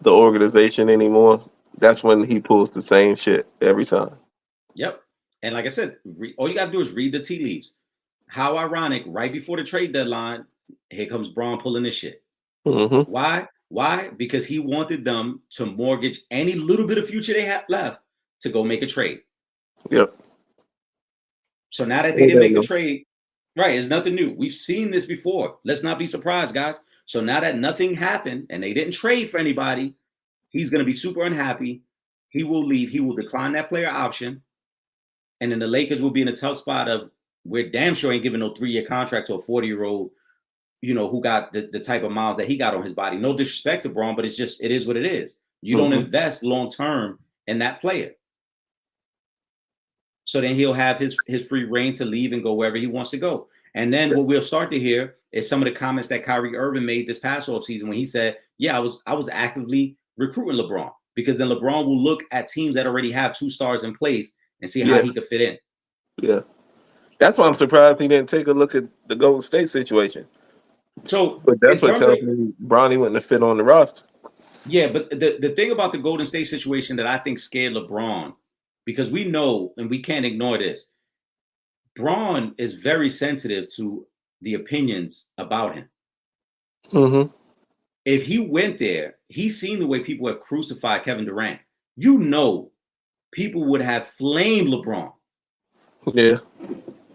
the organization anymore, that's when he pulls the same shit every time. Yep. And like I said, all you got to do is read the tea leaves. How ironic, right before the trade deadline, here comes Bron pulling this shit. Why? Because he wanted them to mortgage any little bit of future they had left to go make a trade. Yep. So now that they didn't make the trade, right, it's nothing new. We've seen this before. Let's not be surprised, guys. So now that nothing happened and they didn't trade for anybody, he's going to be super unhappy. He will leave. He will decline that player option. And then the Lakers will be in a tough spot of we're damn sure ain't giving no 3-year contract to a 40-year-old, who got the type of miles that he got on his body. No disrespect to Bron, but it is what it is. You don't invest long-term in that player. So then he'll have his free reign to leave and go wherever he wants to go. And then what we'll start to hear is some of the comments that Kyrie Irving made this past offseason when he said, yeah, I was actively recruiting LeBron, because then LeBron will look at teams that already have 2 stars in place and see how he could fit in. Yeah. That's why I'm surprised he didn't take a look at the Golden State situation. But that's what tells me Bronny wouldn't have fit on the roster. Yeah, but the thing about the Golden State situation that I think scared LeBron, because we know, and we can't ignore this, Bron is very sensitive to the opinions about him. If he went there, he's seen the way people have crucified Kevin Durant. People would have flamed LeBron. Yeah.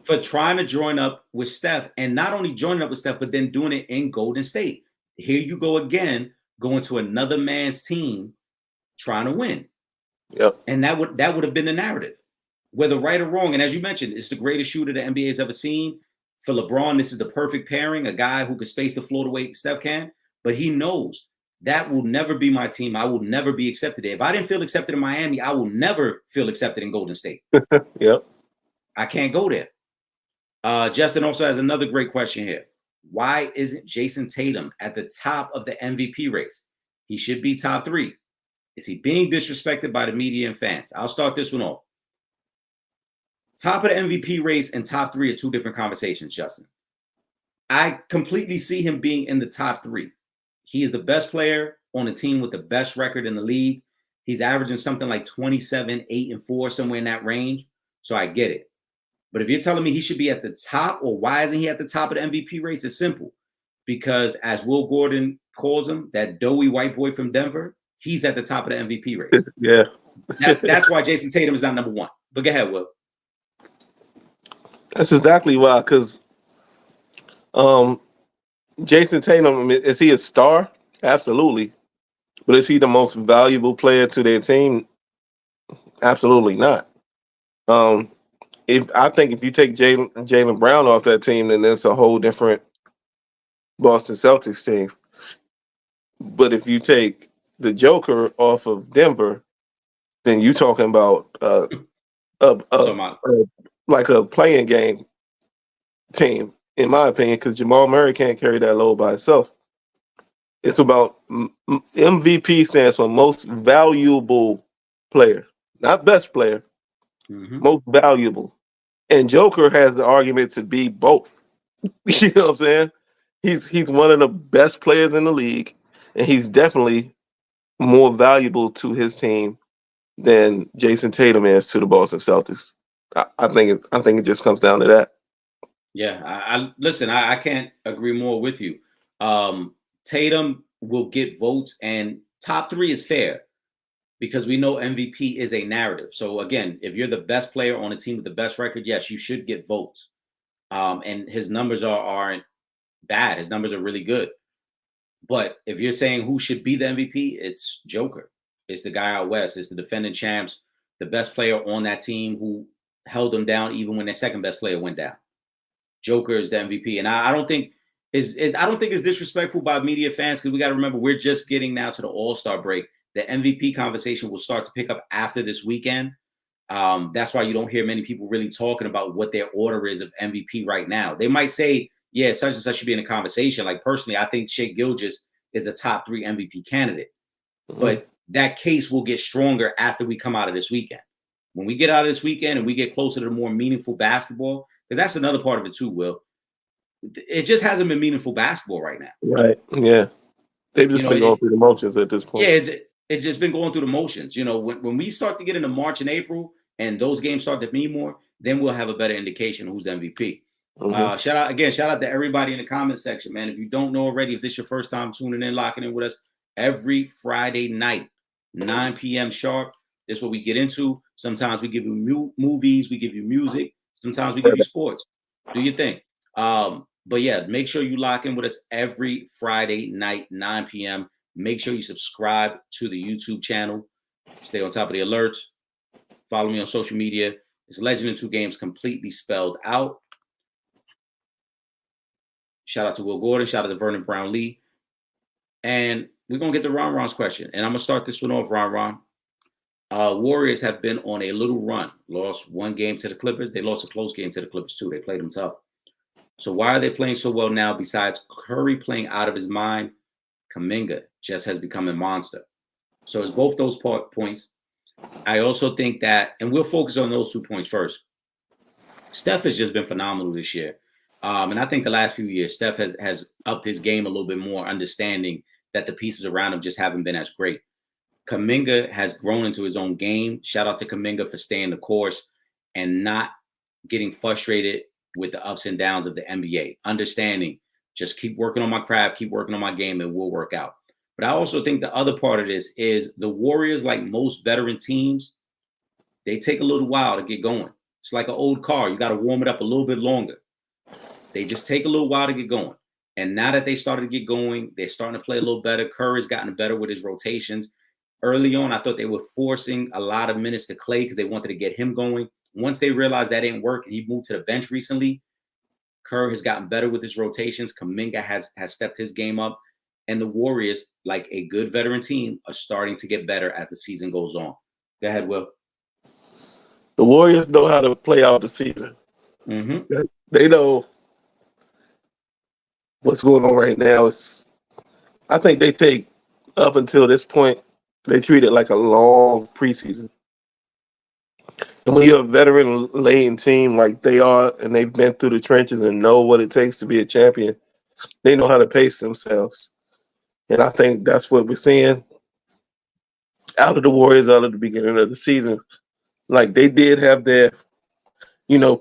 For trying to join up with Steph, and not only joining up with Steph, but then doing it in Golden State. Here you go again, going to another man's team, trying to win. Yep. And that would have been the narrative, whether right or wrong. And as you mentioned, it's the greatest shooter the NBA has ever seen. For LeBron, this is the perfect pairing, a guy who could space the floor the way Steph can. But he knows that will never be my team. I will never be accepted there. If I didn't feel accepted in Miami, I will never feel accepted in Golden State. Yep. I can't go there. Justin also has another great question here. Why isn't Jason Tatum at the top of the MVP race? He should be top 3. Is he being disrespected by the media and fans? I'll start this one off. Top of the MVP race and top 3 are 2 different conversations, Justin. I completely see him being in the top 3. He is the best player on a team with the best record in the league. He's averaging something like 27, 8, and 4, somewhere in that range. So I get it. But if you're telling me he should be at the top, or why isn't he at the top of the MVP race, it's simple. Because as Will Gordon calls him, that doughy white boy from Denver, he's at the top of the MVP race. Yeah. That's why Jason Tatum is not number 1. But go ahead, Will. That's exactly why, because Jason Tatum, is he a star? Absolutely. But is he the most valuable player to their team? Absolutely not. Um, if you take Jalen Brown off that team, then it's a whole different Boston Celtics team. But if you take the Joker off of Denver, then you're talking about a, So a, my a like a playing game team, in my opinion, because Jamal Murray can't carry that load by himself. It's about MVP stands for most valuable player, not best player, most valuable. And Joker has the argument to be both. You know what I'm saying? He's one of the best players in the league, and he's definitely more valuable to his team than Jason Tatum is to the Boston Celtics. I think it just comes down to that. Yeah, I listen. I can't agree more with you. Tatum will get votes, and top three is fair because we know MVP is a narrative. So again, if you're the best player on a team with the best record, yes, you should get votes. And his numbers aren't bad. His numbers are really good. But if you're saying who should be the MVP, it's Joker. It's the guy out west. It's the defending champs, the best player on that team who held them down even when their second best player went down. Joker is the MVP, and I don't think I don't think it's disrespectful by media fans because we got to remember we're just getting now to the All-Star break. The MVP conversation will start to pick up after this weekend. That's why you don't hear many people really talking about what their order is of MVP right now. They might say, yeah, such and such should be in a conversation. Like personally, I think Shea Gilgeous is a top 3 MVP candidate, but that case will get stronger after we come out of this weekend. When we get out of this weekend and we get closer to the more meaningful basketball, because that's another part of it too, Will. It just hasn't been meaningful basketball right now. Right. Yeah. They've just been going through the motions at this point. Yeah, it's just been going through the motions. When we start to get into March and April and those games start to mean more, then we'll have a better indication of who's MVP. Shout out to everybody in the comment section, man. If you don't know already, if this is your first time tuning in, locking in with us every Friday night, 9 p.m. sharp, this is what we get into. Sometimes we give you movies, we give you music. Sometimes we give you sports. Do your thing. But yeah, make sure you lock in with us every Friday night, 9 p.m. Make sure you subscribe to the YouTube channel. Stay on top of the alerts. Follow me on social media. It's Legend in 2 Games completely spelled out. Shout out to Will Gordon. Shout out to Vernon Brown Lee. And we're going to get to Ron Ron's question. And I'm going to start this one off, Ron Ron. Warriors have been on a little run. Lost 1 game to the Clippers. They lost a close game to the Clippers, too. They played them tough. So why are they playing so well now besides Curry playing out of his mind? Kuminga just has become a monster. So it's both those points. I also think that, and we'll focus on those 2 points first. Steph has just been phenomenal this year. And I think the last few years, Steph has upped his game a little bit more, understanding that the pieces around him just haven't been as great. Kuminga has grown into his own game. Shout out to Kuminga for staying the course and not getting frustrated with the ups and downs of the NBA. Understanding, just keep working on my craft, keep working on my game, and we'll work out. But I also think the other part of this is the Warriors, like most veteran teams, they take a little while to get going. It's like an old car. You got to warm it up a little bit longer. They just take a little while to get going. And now that they started to get going, they're starting to play a little better. Curry's gotten better with his rotations. Early on, I thought they were forcing a lot of minutes to Clay because they wanted to get him going. Once they realized that didn't work and he moved to the bench recently, Kerr has gotten better with his rotations. Kuminga has stepped his game up. And the Warriors, like a good veteran team, are starting to get better as the season goes on. Go ahead, Will. The Warriors know how to play out the season. They know what's going on right now. I think they take, up until this point, they treat it like a long preseason. And when you're a veteran-laden team like they are, and they've been through the trenches and know what it takes to be a champion, they know how to pace themselves. And I think that's what we're seeing out of the Warriors out of the beginning of the season. Like, they did have their,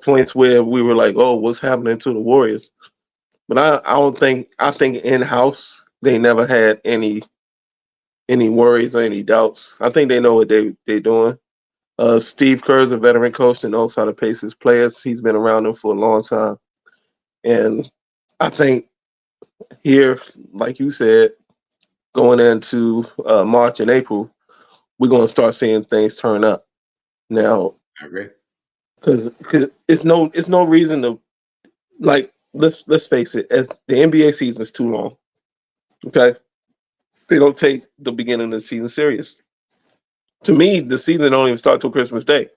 points where we were like, oh, what's happening to the Warriors? But I think in-house, they never had any worries or any doubts. I think they know what they're doing. Steve Kerr is a veteran coach that knows how to pace his players. He's been around them for a long time. And I think here, like you said, going into March and April, we're going to start seeing things turn up. Now, I agree. because it's no reason to, like, let's face it, as the NBA season is too long. Okay, they don't take the beginning of the season serious. To me, the season don't even start till Christmas Day.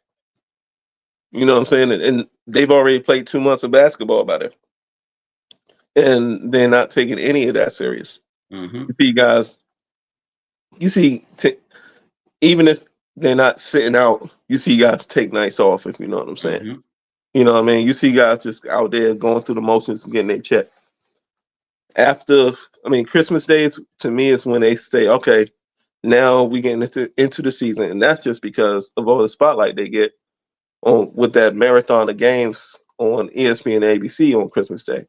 You know what I'm saying? And they've already played 2 months of basketball by then, and they're not taking any of that serious. Mm-hmm. You see, guys, even if they're not sitting out, you see guys take nights off. If you know what I'm saying. Mm-hmm. You know what I mean? You see guys just out there going through the motions and getting their check. After, Christmas Day to me is when they say, okay, now we getting into the season, and that's just because of all the spotlight they get on with that marathon of games on ESPN and ABC on Christmas Day.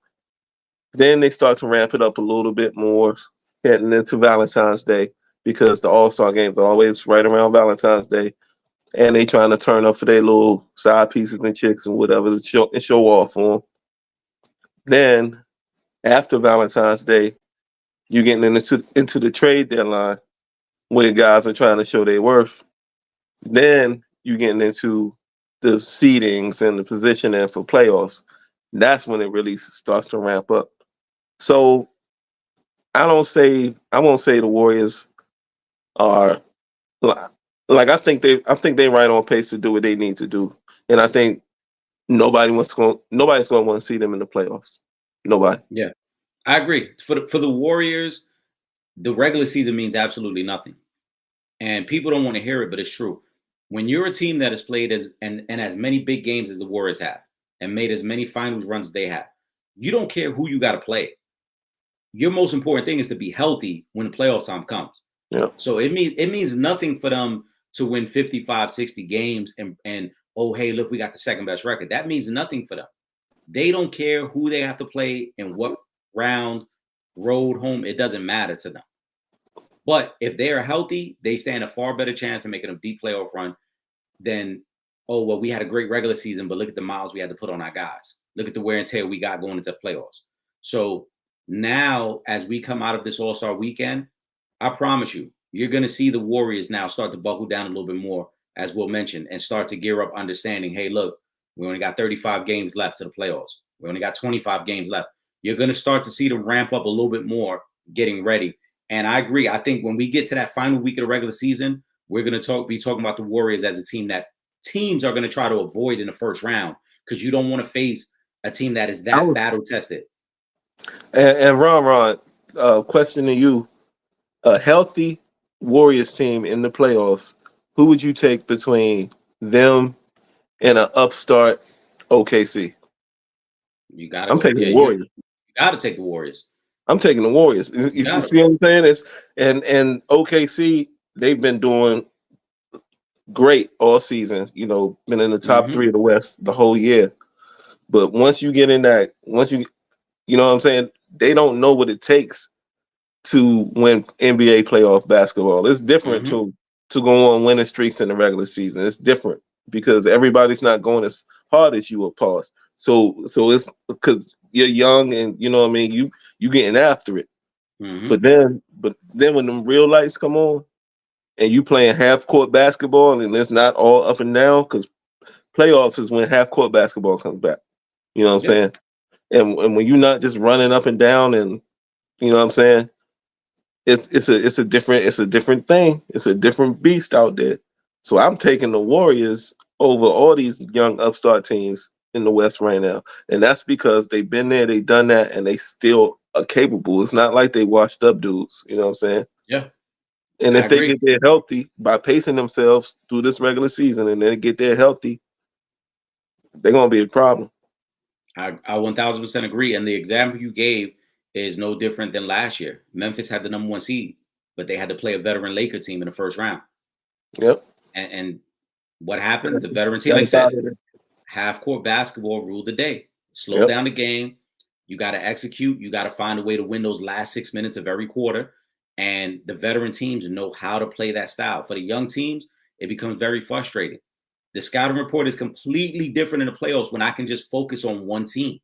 Then they start to ramp it up a little bit more heading into Valentine's Day because the All-Star games are always right around Valentine's Day, and they trying to turn up for their little side pieces and chicks and whatever to show off for them. Then after Valentine's Day, you're getting into the trade deadline where guys are trying to show their worth. Then you're getting into the seedings and the positioning for playoffs. That's when it really starts to ramp up. So I won't say the Warriors are like I think they right on pace to do what they need to do, and I think nobody's going to want to see them in the playoffs. Nobody. Yeah, I agree. For the Warriors, the regular season means absolutely nothing, and people don't want to hear it, but it's true. When you're a team that has played and as many big games as the Warriors have, and made as many finals runs as they have, you don't care who you got to play. Your most important thing is to be healthy when the playoff time comes. Yeah. So it means nothing for them to win 55, 60 games and oh, hey, look, we got the second best record. That means nothing for them. They don't care who they have to play and what round, road, home. It doesn't matter to them. But if they are healthy, they stand a far better chance of making a deep playoff run than, oh, well, we had a great regular season, but look at the miles we had to put on our guys. Look at the wear and tear we got going into playoffs. So now, as we come out of this All-Star weekend, I promise you, you're going to see the Warriors now start to buckle down a little bit more, as Will mentioned, and start to gear up understanding, hey, look, we only got 35 games left to the playoffs. We only got 25 games left. You're going to start to see them ramp up a little bit more, getting ready. And I agree. I think when we get to that final week of the regular season, we're going to be talking about the Warriors as a team that teams are going to try to avoid in the first round because you don't want to face a team that is that battle tested. And Ron, question to you: a healthy Warriors team in the playoffs, who would you take between them and an upstart OKC? I'm taking the Warriors. You got to take the Warriors. I'm taking the Warriors. You see what I'm saying? And OKC, they've been doing great all season. You know, been in the top three of the West the whole year. But once you get in that, you know what I'm saying, they don't know what it takes to win NBA playoff basketball. It's different to go on winning streaks in the regular season. It's different because everybody's not going as hard as you will pause. So it's because you're young and you know what I mean, you getting after it. But then when them real lights come on and you playing half court basketball and it's not all up and down, because playoffs is when half court basketball comes back. You know what I'm saying? And when you're not just running up and down and you know what I'm saying, it's a different thing. It's a different beast out there. So I'm taking the Warriors over all these young upstart teams in the West right now. And that's because they've been there, they've done that, and they still are capable. It's not like they washed up dudes. You know what I'm saying? Yeah. And if they get there healthy by pacing themselves through this regular season and then get there healthy, they're going to be a problem. I 1000% agree. And the example you gave is no different than last year. Memphis had the number 1 seed, but they had to play a veteran Laker team in the first round. Yep. And what happened? The veteran team, like I said, half-court basketball ruled the day. Slow down the game. You got to execute. You got to find a way to win those last 6 minutes of every quarter. And the veteran teams know how to play that style. For the young teams, it becomes very frustrating. The scouting report is completely different in the playoffs when I can just focus on one team.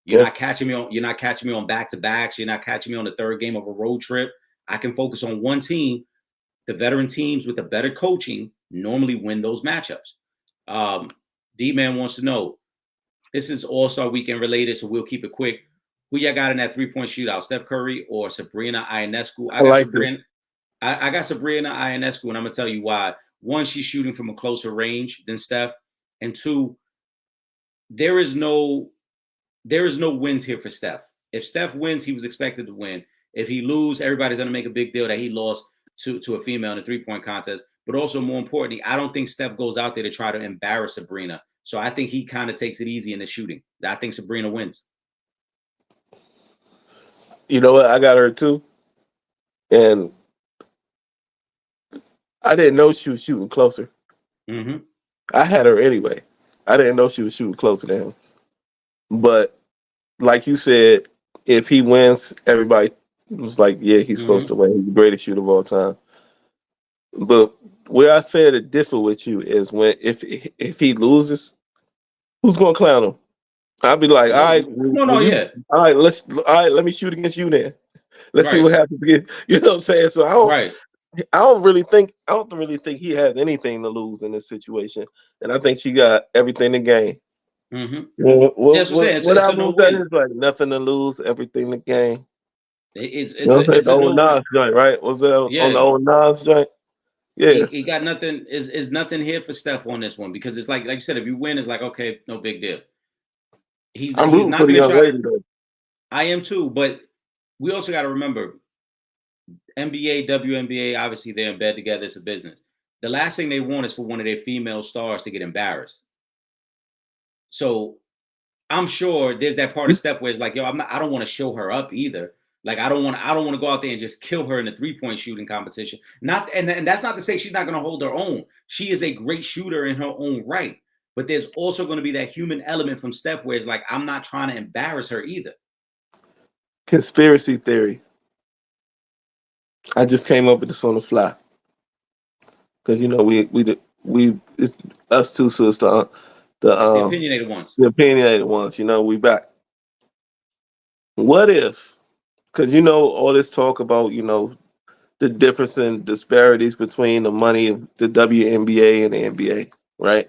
You're not catching me on back-to-backs. You're not catching me on the third game of a road trip. I can focus on one team. The veteran teams with the better coaching normally win those matchups. D-Man wants to know, this is All-Star Weekend related, so we'll keep it quick. Who y'all got in that three-point shootout, Steph Curry or Sabrina Ionescu? I got Sabrina Ionescu, and I'm going to tell you why. One, she's shooting from a closer range than Steph. And two, there is no wins here for Steph. If Steph wins, he was expected to win. If he loses, everybody's going to make a big deal that he lost to a female in a three-point contest. But also, more importantly, I don't think Steph goes out there to try to embarrass Sabrina. So I think he kind of takes it easy in the shooting. I think Sabrina wins. You know what? I got her too. And I didn't know she was shooting closer. Mm-hmm. I had her anyway. I didn't know she was shooting closer to him. But like you said, if he wins, everybody was like, yeah, he's supposed to win. He's the greatest shooter of all time. But where I fair to differ with you is when if he loses, who's gonna clown him? I'll be like, all right, let me shoot against you then. Let's see what happens again. You know what I'm saying? So I don't really think he has anything to lose in this situation. And I think she got everything to gain. What I will say is like nothing to lose, everything to gain. It's the old Nas joint, right? Was that on the old Nas joint? Yeah, he got nothing. Is nothing here for Steph on this one because it's like you said, if you win, it's like okay, no big deal. I'm rooting for the young lady though. I am too, but we also got to remember, NBA, WNBA, obviously they're in bed together. It's a business. The last thing they want is for one of their female stars to get embarrassed. So I'm sure there's that part of Steph where it's like, yo, I don't want to show her up either. Like I don't want to go out there and just kill her in the 3-point shooting competition. And that's not to say she's not going to hold her own. She is a great shooter in her own right. But there's also going to be that human element from Steph where it's like, I'm not trying to embarrass her either. Conspiracy theory. I just came up with this on the fly. Because we it's us two, so it's the opinionated ones. The opinionated ones, we back. What if, because all this talk about, the difference in disparities between the money of the WNBA and the NBA, right?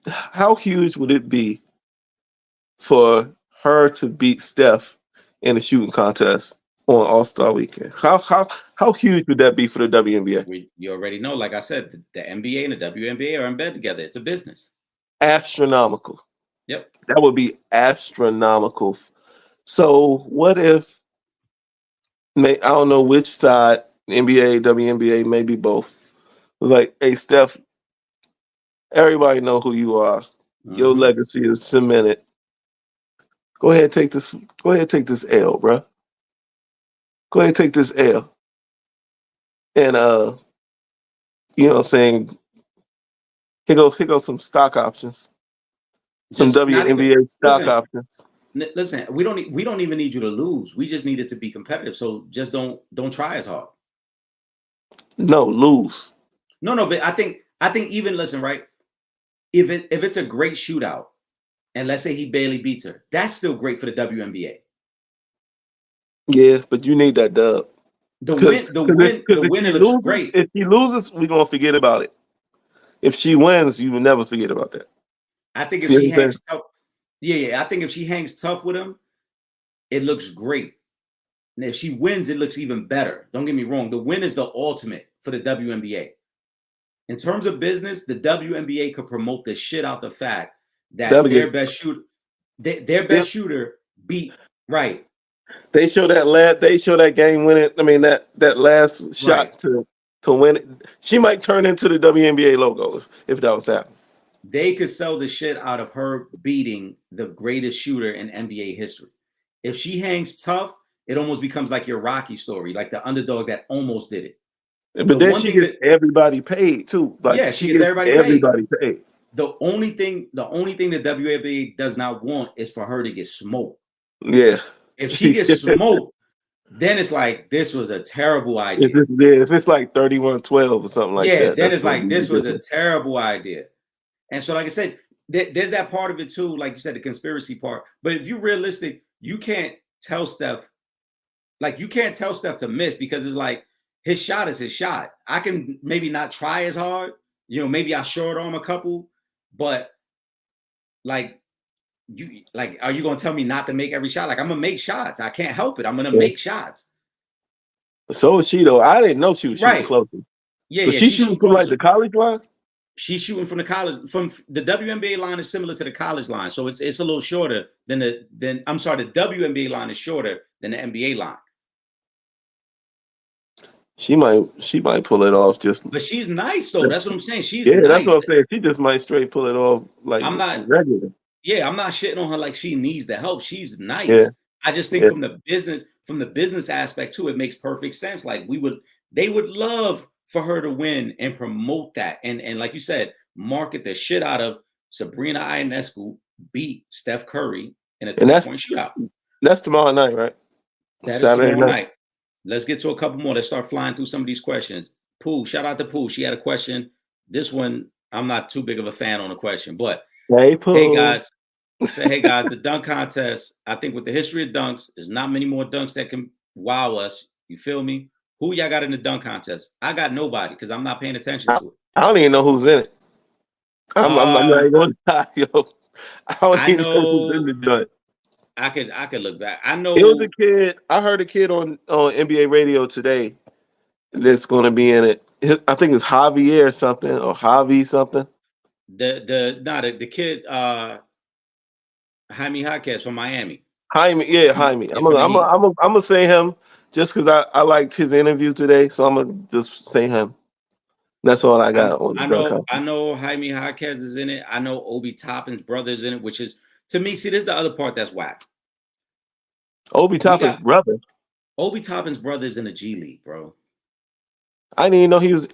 How huge would it be for her to beat Steph in a shooting contest on All-Star Weekend? How huge would that be for the WNBA? You already know, like I said, the NBA and the WNBA are in bed together. It's a business. Astronomical. Yep. That would be astronomical. So what if, I don't know which side, NBA, WNBA, maybe both, was like, hey, Steph, everybody know who you are. Your legacy is cemented. Go ahead, take this L, bro. Go ahead, take this L. And you know what I'm saying? Here goes some stock options. Some WNBA stock options. Listen, we don't even need you to lose. We just need it to be competitive. So just don't try as hard. No, lose. No, but I think even listen, right? If it's a great shootout, and let's say he barely beats her, that's still great for the WNBA. Yeah, but you need that dub. The win looks great. If he loses, we're gonna forget about it. If she wins, you will never forget about that. I think if she hangs tough, I think if she hangs tough with him, it looks great. And if she wins, it looks even better. Don't get me wrong. The win is the ultimate for the WNBA. In terms of business, the WNBA could promote the shit out the fact that their best shooter beat right. They show that game winning. I mean that last shot to win it. She might turn into the WNBA logo if that was to happen. They could sell the shit out of her beating the greatest shooter in NBA history. If she hangs tough, it almost becomes like your Rocky story, like the underdog that almost did it. But then she gets everybody paid too. Like she gets everybody paid. The only thing the WNBA does not want is for her to get smoked. Yeah. If she gets smoked, then it's like this was a terrible idea. If it's like 31-12 or something like that. Yeah, then it's like this was a terrible idea. And so, like I said, there's that part of it too, like you said, the conspiracy part. But if you're realistic, you can't tell Steph, like you can't tell Steph to miss because it's like his shot is his shot. I can maybe not try as hard, maybe I short arm a couple, but like are you gonna tell me not to make every shot? Like I'm gonna make shots. I can't help it. I'm gonna make shots. So is she though. I didn't know she was shooting closer. Yeah, so she's shooting from like the college line? She's shooting from the college, from the WNBA line is similar to the college line. So it's a little shorter than the WNBA line is shorter than the NBA line. She might pull it off but she's nice though. That's what I'm saying. She's nice. That's what I'm saying. She just might straight pull it off like I'm not regular. Yeah, I'm not shitting on her like she needs the help. She's nice. Yeah. I just think from the business aspect too, it makes perfect sense. Like they would love for her to win and promote that. And like you said, market the shit out of Sabrina Ionescu beat Steph Curry in a 3-point shootout. That's tomorrow night, right? That is tomorrow night. Let's get to a couple more. Let's start flying through some of these questions. Pooh, shout out to Pooh. She had a question. This one, I'm not too big of a fan on the question, but hey guys, the dunk contest. I think with the history of dunks, there's not many more dunks that can wow us. You feel me? Who y'all got in the dunk contest? I got nobody because I'm not paying attention to it. I don't even know who's in it. I'm not even going to lie, yo. I don't even know who's in the dunk. I could look back. I know it was a kid. I heard a kid on NBA radio today that's going to be in it. I think it's Javier something or Javi something. The kid Jaime Jaquez from Miami. Jaime. I'm gonna say him just because I liked his interview today, so I'm gonna just say him. That's all I got. I know Jaime Jaquez is in it. I know Obi Toppin's brother is in it, which is, to me, see, this is the other part that's whack. Obi Toppin's brother. Obi Toppin's brother is in the G League, bro. I didn't even know he was.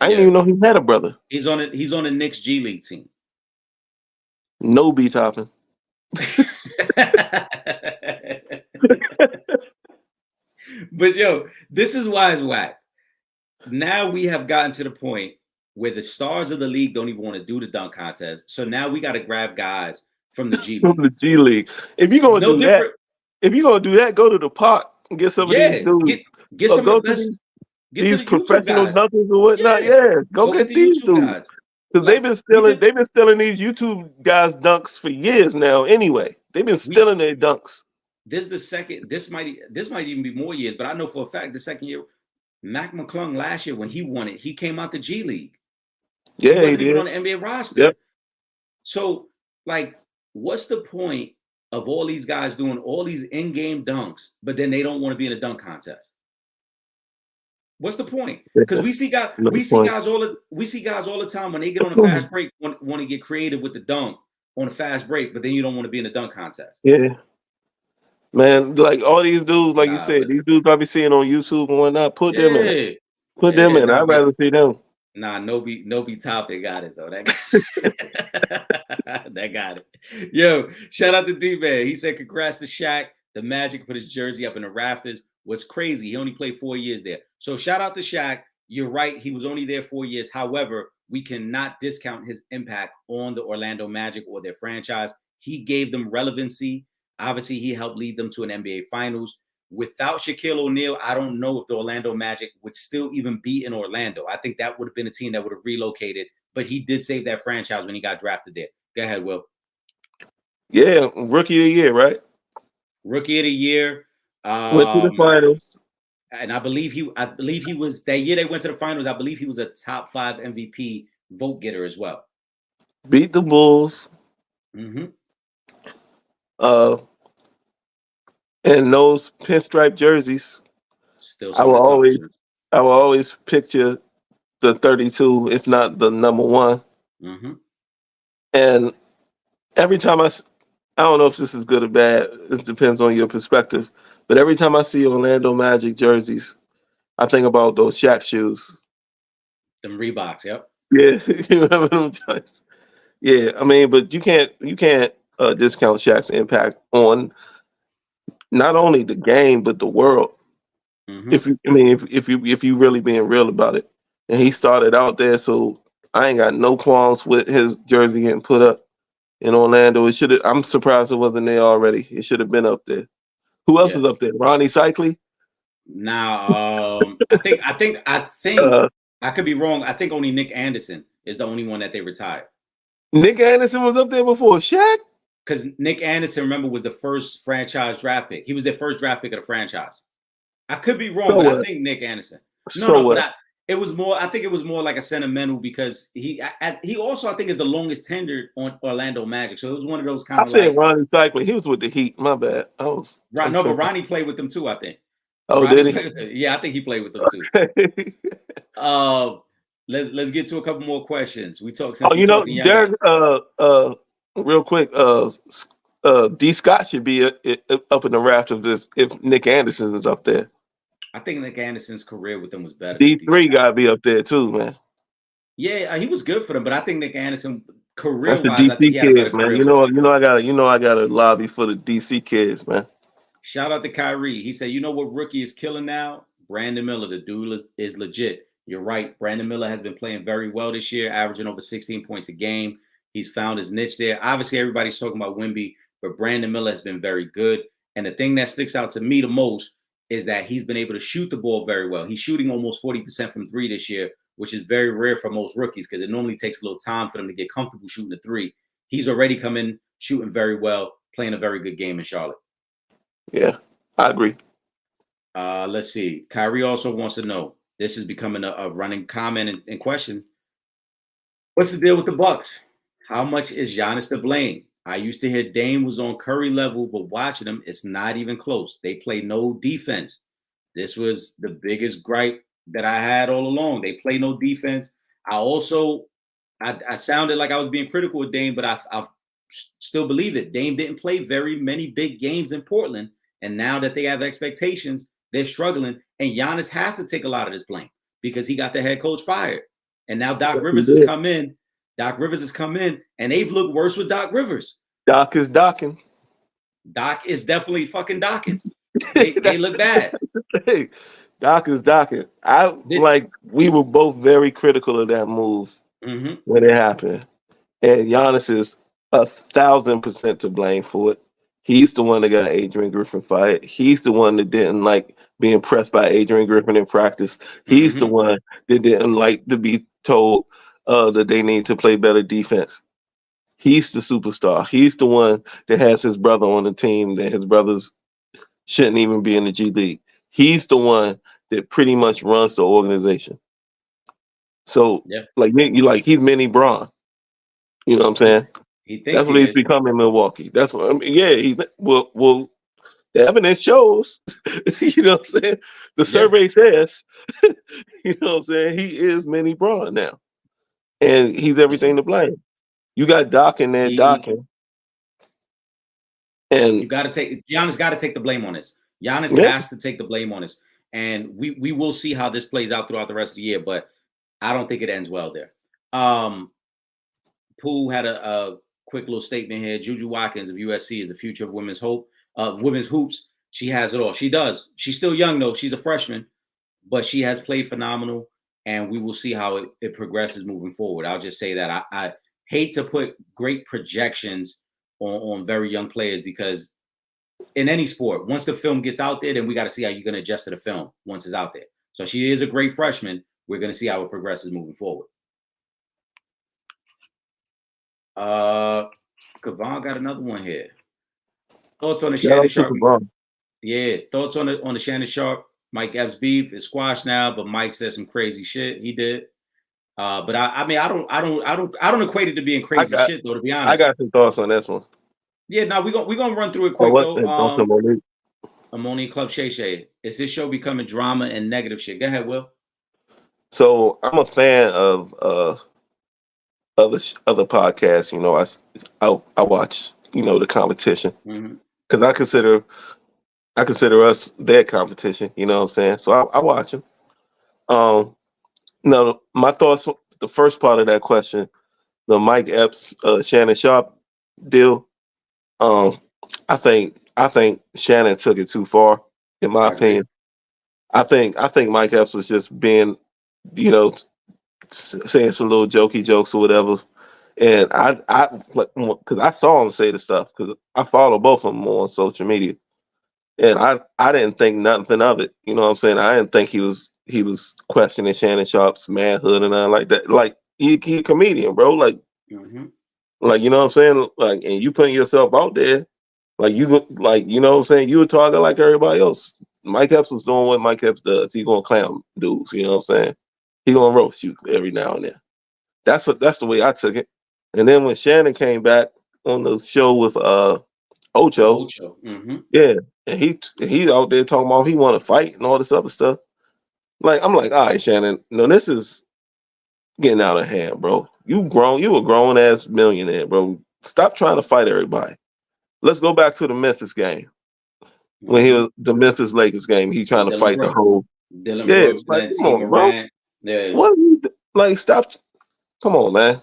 I didn't even know he had a brother. He's on it. He's on the Knicks G League team. No B Toppin. But yo, this is why it's whack. Now we have gotten to the point where the stars of the league don't even want to do the dunk contest. So now we got to grab guys from the G League. From the G League. If you're gonna do that, go to the park and get some of these dudes. Get some of these professional dunkers or whatnot. Yeah, go get these dudes. Because they've been stealing these YouTube guys' dunks for years now. Anyway, they've been stealing their dunks. This might even be more years, but I know for a fact the second year, Mac McClung last year when he won it, he came out the G League. Yeah, he did on the NBA roster. Yep. So, like, what's the point of all these guys doing all these in-game dunks, but then they don't want to be in a dunk contest? What's the point? Because we see guys all the time when they get on a fast break want to get creative with the dunk on a fast break, but then you don't want to be in a dunk contest. Yeah. Man, like all these dudes, like you said, these dudes I be seeing on YouTube and whatnot, put them in. Put them in. I'd rather see them. Nah, Nobi Toppin got it though. That got it. Yo, shout out to D-Man. He said, congrats to Shaq. The Magic put his jersey up in the rafters. What's crazy, he only played 4 years there. So shout out to Shaq. You're right. He was only there 4 years. However, we cannot discount his impact on the Orlando Magic or their franchise. He gave them relevancy. Obviously, he helped lead them to an NBA Finals. Without Shaquille O'Neal, I don't know if the Orlando Magic would still even be in Orlando. I think that would have been a team that would have relocated, but he did save that franchise when he got drafted there. Go ahead, Will. Yeah, Rookie of the Year, right? Rookie of the Year. Went to the finals. And I believe he was, that year they went to the finals, I believe he was a top 5 MVP vote getter as well. Beat the Bulls. Mm-hmm. And those pinstripe jerseys, still I will always picture the 32, if not the number 1. Mm-hmm. And every time I don't know if this is good or bad. It depends on your perspective. But every time I see Orlando Magic jerseys, I think about those Shaq shoes. Them Reeboks, yep. Yeah, you remember them joints? Yeah, I mean, but you can't discount Shaq's impact on not only the game but the world. Mm-hmm. If you really being real about it, and he started out there, so I ain't got no qualms with his jersey getting put up in Orlando. I'm surprised it wasn't there already. It should have been up there. Who else Yeah. is up there? Ronnie Cycli? Now, I think Uh, I could be wrong. I think only Nick Anderson is the only one that they retired. Nick Anderson was up there before Shaq? Because Nick Anderson, remember, was the first franchise draft pick. He was their first draft pick of the franchise. I could be wrong, So but I what? think Nick Anderson. No, So no, but what? it was more. I think it was more like a sentimental because he also I think is the longest tenured on Orlando Magic. So it was one of those kind I of like said Ronnie Cycli. He was with the Heat. My bad. I'm no, but tripping. Ronnie played with them too. I think Oh, Ronnie did he? played with them. Yeah, I think he played with them too. Okay. Uh, let's get to a couple more questions. We talk since Oh, we talking young guys. there's real quick, D Scott should be up in the rafters if Nick Anderson is up there. I think Nick Anderson's career with them was better than D3 D. gotta be up there too, man. Yeah, he was good for them, but I think Nick Anderson, That's career the wise, I think DC he had a better kids, man. career with them. I gotta lobby for the DC kids, man. Shout out to Kyrie. He said, "You know what rookie is killing now? Brandon Miller. The dude is legit." You're right. Brandon Miller has been playing very well this year, averaging over 16 points a game. He's found his niche there. Obviously, everybody's talking about Wemby, but Brandon Miller has been very good. And the thing that sticks out to me the most is that he's been able to shoot the ball very well. He's shooting almost 40% from three this year, which is very rare for most rookies because it normally takes a little time for them to get comfortable shooting the three. He's already come in shooting very well, playing a very good game in Charlotte. Yeah, I agree. Let's see. Kyrie also wants to know. This is becoming a running comment and question. What's the deal with the Bucks? How much is Giannis to blame? I used to hear Dame was on Curry level, but watching them, it's not even close. They play no defense. This was the biggest gripe that I had all along. They play no defense. I sounded like I was being critical of Dame, but I still believe it. Dame didn't play very many big games in Portland, and now that they have expectations, they're struggling. And Giannis has to take a lot of this blame because he got the head coach fired, and now Doc Rivers has come in. Doc Rivers has come in, and they've looked worse with Doc Rivers. Doc is docking. Doc is definitely fucking docking. They look bad. Doc is docking. We were both very critical of that move when it happened. And Giannis is 1,000% to blame for it. He's the one that got Adrian Griffin fired. He's the one that didn't like being pressed by Adrian Griffin in practice. He's the one that didn't like to be told that they need to play better defense. He's the superstar. He's the one that has his brother on the team that his brothers shouldn't even be in the G League. He's the one that pretty much runs the organization. So, he's mini Braun. You know what I'm saying? That's what he's become in Milwaukee. That's what I mean. Yeah, well, the evidence shows. You know what I'm saying? The survey says, you know what I'm saying? He is mini Braun now. And he's everything to blame. You got Doc in there docking. And you got to take Giannis got to take the blame on this. Giannis has to take the blame on this. And we will see how this plays out throughout the rest of the year, but I don't think it ends well there. Pooh had a quick little statement here. Juju Watkins of USC is the future of women's hoops. She has it all. She does. She's still young though. She's a freshman, but she has played phenomenal, and we will see how it progresses moving forward. I'll just say that I hate to put great projections on very young players because in any sport, once the film gets out there, then we got to see how you're going to adjust to the film once it's out there. So she is a great freshman. We're going to see how it progresses moving forward. Kavon got another one here. Thoughts on the Shannon Sharp? Yeah, thoughts on the Shannon Sharp Mike Epps beef is squashed now, but Mike said some crazy shit. He did. But I don't equate it to being crazy shit though. To be honest, I got some thoughts on this one. Yeah, now we're gonna run through it quick though. Monique Club Shay. Is this show becoming drama and negative shit? Go ahead, Will. So I'm a fan of other podcasts. You know, I watch the competition because I consider us their competition. You know what I'm saying? So I watch them. Now my thoughts. The first part of that question, the Mike Epps Shannon Sharp deal. I think Shannon took it too far, in my opinion. I think Mike Epps was just being, saying some little jokey jokes or whatever. And I like because I saw him say the stuff because I follow both of them on social media, and I didn't think nothing of it. You know what I'm saying? I didn't think he was questioning Shannon Sharp's manhood and nothing like that. Like he a comedian, bro. Mm-hmm. Like you know what I'm saying? Like, and you putting yourself out there, like you know what I'm saying? You a target like everybody else. Mike Epps was doing what Mike Epps does. He gonna clown dudes. You know what I'm saying? He gonna roast you every now and then. That's the way I took it. And then when Shannon came back on the show with Ocho, Ocho. Mm-hmm. yeah, and he's out there talking about he want to fight and all this other stuff. Like I'm like, all right, Shannon, no, this is getting out of hand, bro. You a grown ass millionaire, bro. Stop trying to fight everybody. Let's go back to the Memphis game when he Mm-hmm. was the Memphis Lakers game. He trying With to fight the whole Dylan yeah. Brooks, and Like then come T on, bro. Morant. Yeah. What are you like? Stop. Come on, man.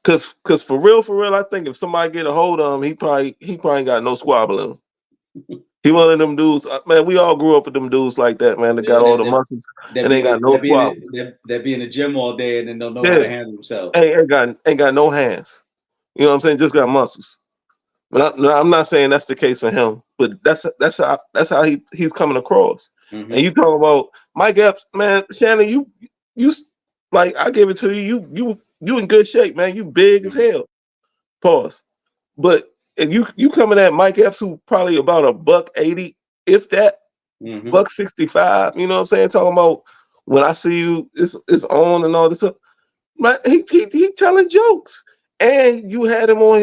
Cause for real, I think if somebody get a hold of him, he probably ain't got no squabbling. He one of them dudes, man. We all grew up with them dudes like that, man. That got Yeah, all the muscles and ain't got no squabbles. they be in the gym all day and then don't know how Yeah, to handle themselves. ain't got no hands. You know what I'm saying? Just got muscles. But I'm not saying that's the case for him, but that's how he's coming across. Mm-hmm. And you talking about Mike Epps, man, Shannon, you like I give it to you. You in good shape, man. You big as hell. Pause. But if you coming at Mike Epps, who probably about $180, if that, Mm-hmm. $165. You know what I'm saying? Talking about when I see you, it's on and all this stuff. Man, he telling jokes, and you had him on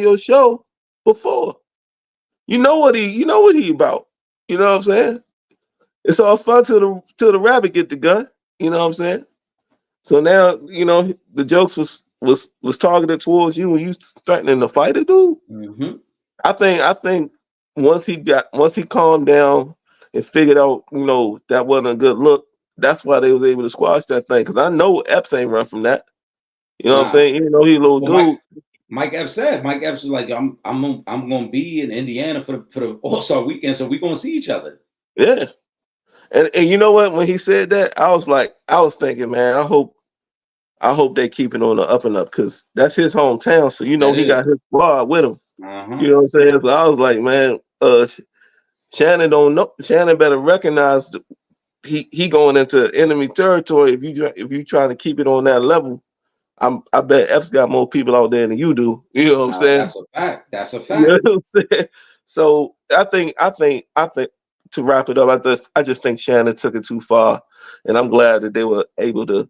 your show before. You know what he about. You know what I'm saying? It's all fun till the rabbit get the gun. You know what I'm saying? So now you know the jokes was targeted towards you when you threatening to fight a dude. Mm-hmm. I think once he calmed down and figured out that wasn't a good look. That's why they was able to squash that thing. Because I know Epps ain't run from that. You know what I'm Nah. saying? Even though he a little Well, dude. Mike Epps was like, I'm gonna be in Indiana for the All-Star weekend, so we're gonna see each other. Yeah. And you know what? When he said that, I was thinking, man, I hope they keep it on the up and up because that's his hometown. So he got his squad with him. Uh-huh. You know what I'm saying? So I was like, man, Shannon don't know. Shannon better recognize he going into enemy territory. If you trying to keep it on that level, I bet F's got more people out there than you do. You know what I'm saying? That's a fact. That's a fact. You know what I'm saying? So I think to wrap it up, I just think Shannon took it too far, and I'm glad that they were able to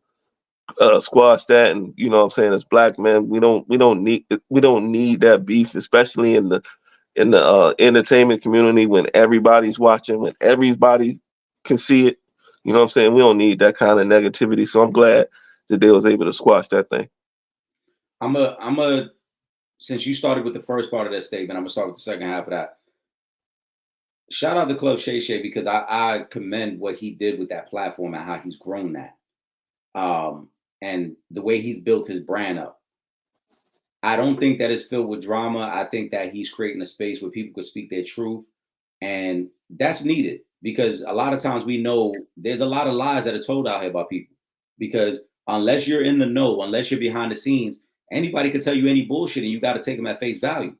squash that. And you know what I'm saying, as black men, we don't need that beef, especially in the entertainment community when everybody's watching, when everybody can see it. You know what I'm saying? We don't need that kind of negativity. So I'm glad that they was able to squash that thing. Since you started with the first part of that statement, I'm gonna start with the second half of that. Shout out to Club Shay Shay because I commend what he did with that platform and how he's grown that. And the way he's built his brand up. I don't think that it's filled with drama. I think that he's creating a space where people can speak their truth. And that's needed because a lot of times we know there's a lot of lies that are told out here about people. Because unless you're in the know, unless you're behind the scenes, anybody could tell you any bullshit and you got to take them at face value.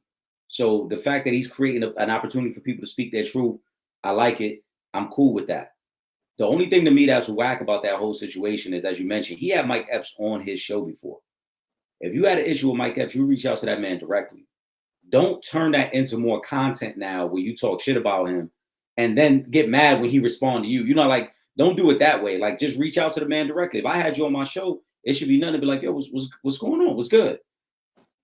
So the fact that he's creating an opportunity for people to speak their truth, I like it. I'm cool with that. The only thing to me that's whack about that whole situation is, as you mentioned, he had Mike Epps on his show before. If you had an issue with Mike Epps, you reach out to that man directly. Don't turn that into more content now where you talk shit about him and then get mad when he responds to you. You know, like, don't do it that way. Like, just reach out to the man directly. If I had you on my show, it should be nothing to be like, yo, what's going on? What's good?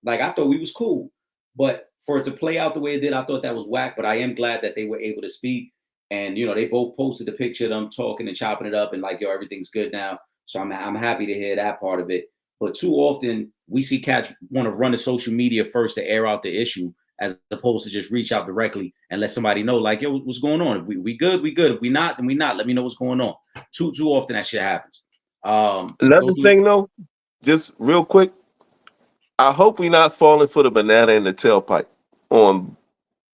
Like, I thought we was cool. But for it to play out the way it did, I thought that was whack. But I am glad that they were able to speak. And, they both posted the picture of them talking and chopping it up and like, yo, everything's good now. So I'm happy to hear that part of it. But too often we see cats want to run to social media first to air out the issue as opposed to just reach out directly and let somebody know, like, yo, what's going on? If we good, we good. If we not, then we not. Let me know what's going on. Too often that shit happens. Another thing though, just real quick, I hope we're not falling for the banana in the tailpipe on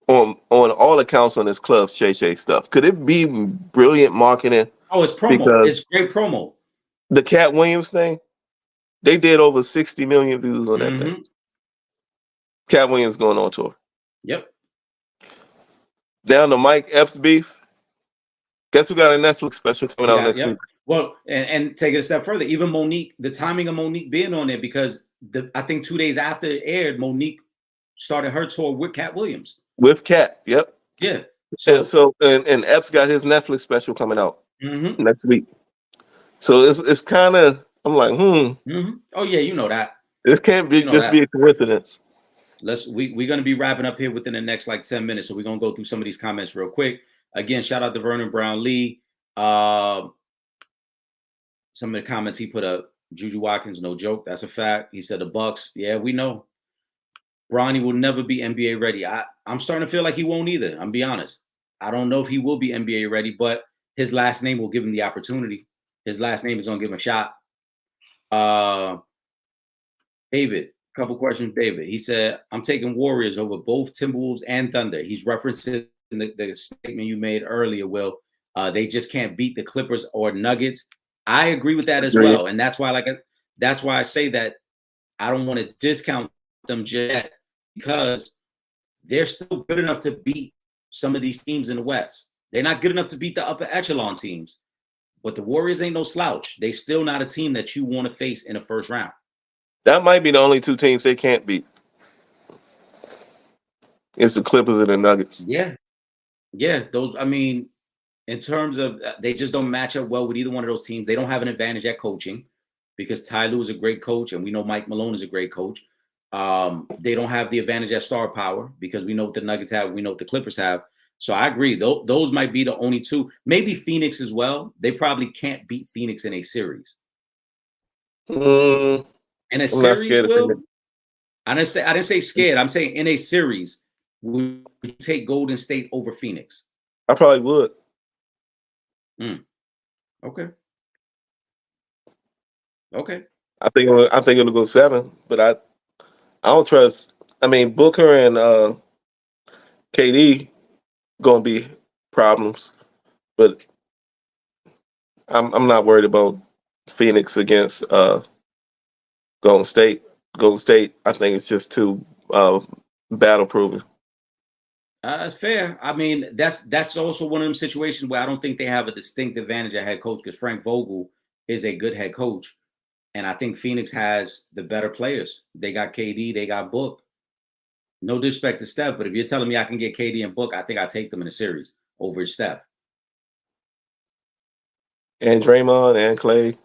all accounts on this Club Shay Shay stuff. Could it be brilliant marketing? Oh, it's promo. Because it's great promo. The Cat Williams thing, they did over 60 million views on that thing. Cat Williams going on tour. Yep. down to Mike Epps beef. Guess who got a Netflix special coming out next week? Well, and take it a step further, even Monique, the timing of Monique being on there, because I think 2 days after it aired, Monique started her tour with Cat Williams. With Cat, yep. Yeah. And Epps got his Netflix special coming out next week. So it's kind of, I'm like, Oh yeah, you know that. This can't be be a coincidence. We're gonna be wrapping up here within the next like 10 minutes. So we're gonna go through some of these comments real quick. Again, shout out to Vernon Brown Lee. Some of the comments he put up, Juju Watkins, no joke. That's a fact. He said the Bucks. Yeah, we know. Bronny will never be NBA ready. I'm starting to feel like he won't either. I'm be honest. I don't know if he will be NBA ready, but his last name will give him the opportunity. His last name is gonna give him a shot. David, a couple questions. David, he said, I'm taking Warriors over both Timberwolves and Thunder. He's referencing the statement you made earlier, Will. They just can't beat the Clippers or Nuggets. I agree with that as well. And that's why that's why I say that I don't want to discount them yet, because they're still good enough to beat some of these teams in the West. They're not good enough to beat the upper echelon teams, but the Warriors ain't no slouch. They still not a team that you want to face in the first round. That might be the only two teams they can't beat. It's the Clippers and the Nuggets. Yeah. Those, I mean, in terms of, they just don't match up well with either one of those teams. They don't have an advantage at coaching, because Ty Lue is a great coach, and we know Mike Malone is a great coach. They don't have the advantage at star power, because we know what the Nuggets have, we know what the Clippers have. So I agree. Those might be the only two. Maybe Phoenix as well. They probably can't beat Phoenix in a series. In a series, Will? I didn't say scared. I'm saying in a series, would you take Golden State over Phoenix? I probably would. Okay. I think it'll go 7, but I don't trust. I mean, Booker and KD gonna be problems, but I'm not worried about Phoenix against Golden State. Golden State, I think it's just too battle proven. That's fair. I mean, that's also one of them situations where I don't think they have a distinct advantage at head coach, because Frank Vogel is a good head coach, and I think Phoenix has the better players. They got KD, they got Book. No disrespect to Steph, but if you're telling me I can get KD and Book, I think I take them in a series over Steph. And Draymond and Clay.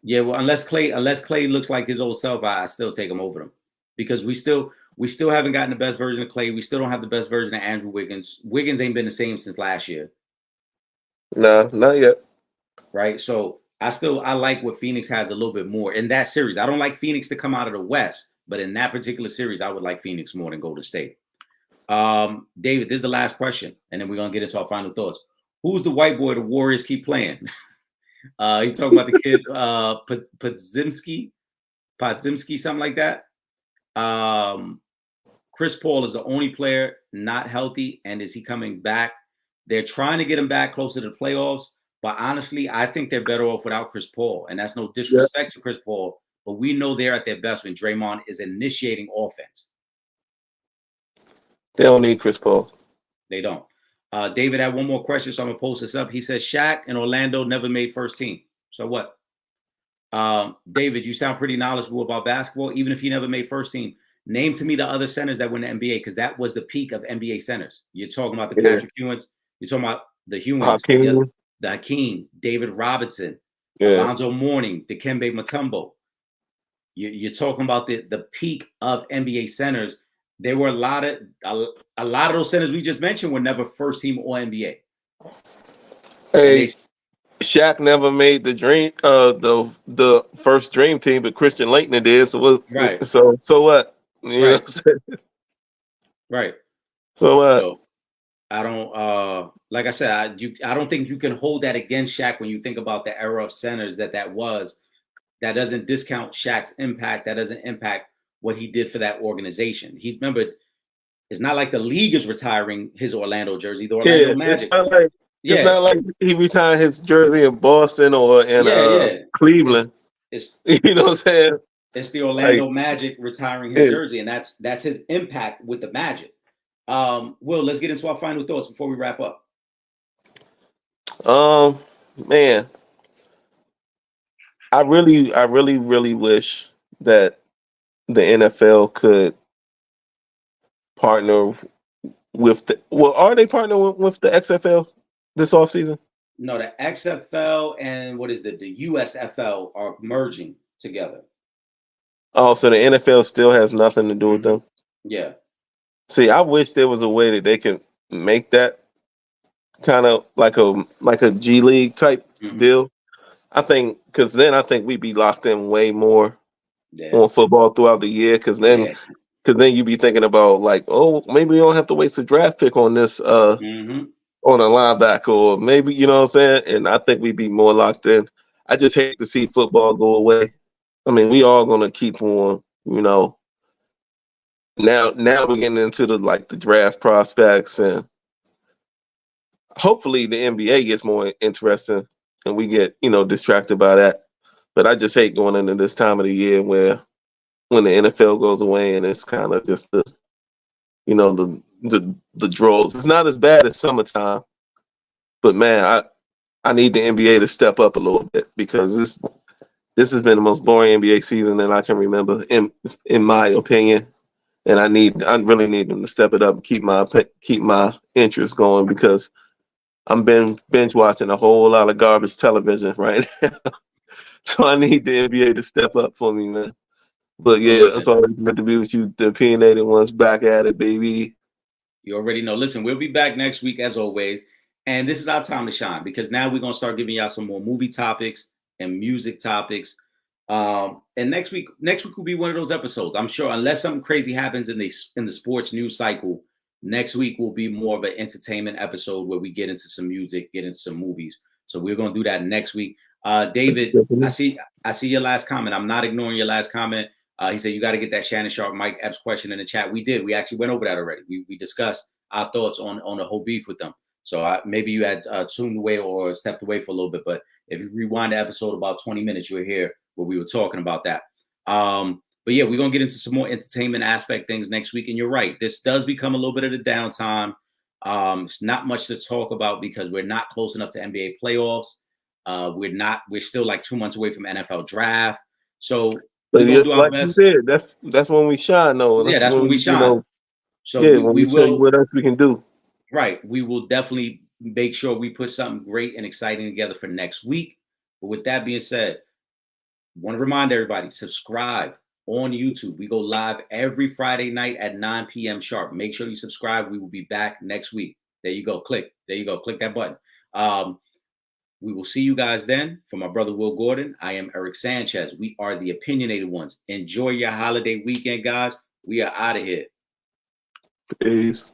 Yeah, well, unless Clay looks like his old self, I still take him over them, because we still haven't gotten the best version of Clay. We still don't have the best version of Andrew Wiggins. Wiggins ain't been the same since last year. No, not yet. Right. So I like what Phoenix has a little bit more in that series. I don't like Phoenix to come out of the West, but in that particular series, I would like Phoenix more than Golden State. David, this is the last question, and then we're gonna get into our final thoughts. Who's the white boy the Warriors keep playing? He's talking about the kid Podzimski, something like that. Chris Paul is the only player not healthy, and is he coming back? They're trying to get him back closer to the playoffs, but honestly, I think they're better off without Chris Paul, and that's no disrespect to Chris Paul, but we know they're at their best when Draymond is initiating offense. They don't need Chris Paul. They don't. David had one more question, so I'm gonna post this up. He says Shaq and Orlando never made first team. So what? David, you sound pretty knowledgeable about basketball, even if you never made first team. Name to me the other centers that went to NBA, because that was the peak of NBA centers. You're talking about the Patrick Ewings. You're talking about the Ewings, the Hakeem, David Robinson, Alonzo Mourning, Dikembe Mutombo. You're talking about the peak of NBA centers. There were a lot of those centers we just mentioned were never first team or NBA. Hey, Shaq never made the dream, the first dream team, but Christian Laettner did. So what? Right. So what? You know what I'm saying? Right. So what? So I don't like I said, I don't think you can hold that against Shaq when you think about the era of centers that was. That doesn't discount Shaq's impact. That doesn't impact what he did for that organization. He's remembered. It's not like the league is retiring his Orlando jersey. The Orlando Magic. It's not like he retired his jersey in Boston or in Cleveland. It's you know what I'm saying? It's the Orlando Magic retiring his jersey, and that's his impact with the Magic. Will, let's get into our final thoughts before we wrap up. Man, I really wish that the NFL could partner with are they partnering with the XFL this offseason? No, the XFL and what is it? The USFL are merging together. Oh, so the NFL still has nothing to do with them? Yeah. See, I wish there was a way that they can make that kind of like a G League type deal. I think because then I think we'd be locked in way more on football throughout the year. Because then you'd be thinking about like, oh, maybe we don't have to waste a draft pick on this on a linebacker, or maybe, you know what I'm saying? And I think we'd be more locked in. I just hate to see football go away. I mean, we all gonna keep on, you know. Now we're getting into the draft prospects, and hopefully the NBA gets more interesting and we get, distracted by that. But I just hate going into this time of the year where when the NFL goes away and it's kind of just the draws. It's not as bad as summertime, but man, I need the NBA to step up a little bit, because this has been the most boring NBA season that I can remember, in my opinion. And I really need them to step it up and keep my interest going, because I'm binge watching a whole lot of garbage television right now. So I need the NBA to step up for me, man. But yeah, it's always good to be with you, the opinionated ones, back at it, baby. You already know. Listen, we'll be back next week as always. And this is our time to shine, because now we're going to start giving y'all some more movie topics and music topics. And next week will be one of those episodes. I'm sure, unless something crazy happens in the sports news cycle, next week will be more of an entertainment episode where we get into some music, get into some movies. So we're going to do that next week. David, I see your last comment. I'm not ignoring your last comment. He said you got to get that Shannon Sharp, Mike Epps question in the chat. We did. We actually went over that already. We discussed our thoughts on the whole beef with them. So maybe you had tuned away or stepped away for a little bit. But if you rewind the episode about 20 minutes, you'll hear where we were talking about that. But yeah, we're going to get into some more entertainment aspect things next week. And you're right. This does become a little bit of the downtime. It's not much to talk about because we're not close enough to NBA playoffs. We're still like 2 months away from NFL draft. So we're gonna do our best. You said, that's when we shine, though. That's when we shine. So we will. What else we can do? Right. We will definitely make sure we put something great and exciting together for next week. But with that being said, I want to remind everybody, subscribe on YouTube. We go live every Friday night at 9 p.m. sharp. Make sure you subscribe. We will be back next week. There you go. Click. There you go. Click that button. We will see you guys then. For my brother Will Gordon, I am Eric Sanchez. We are the opinionated ones. Enjoy your holiday weekend, guys. We are out of here. Peace.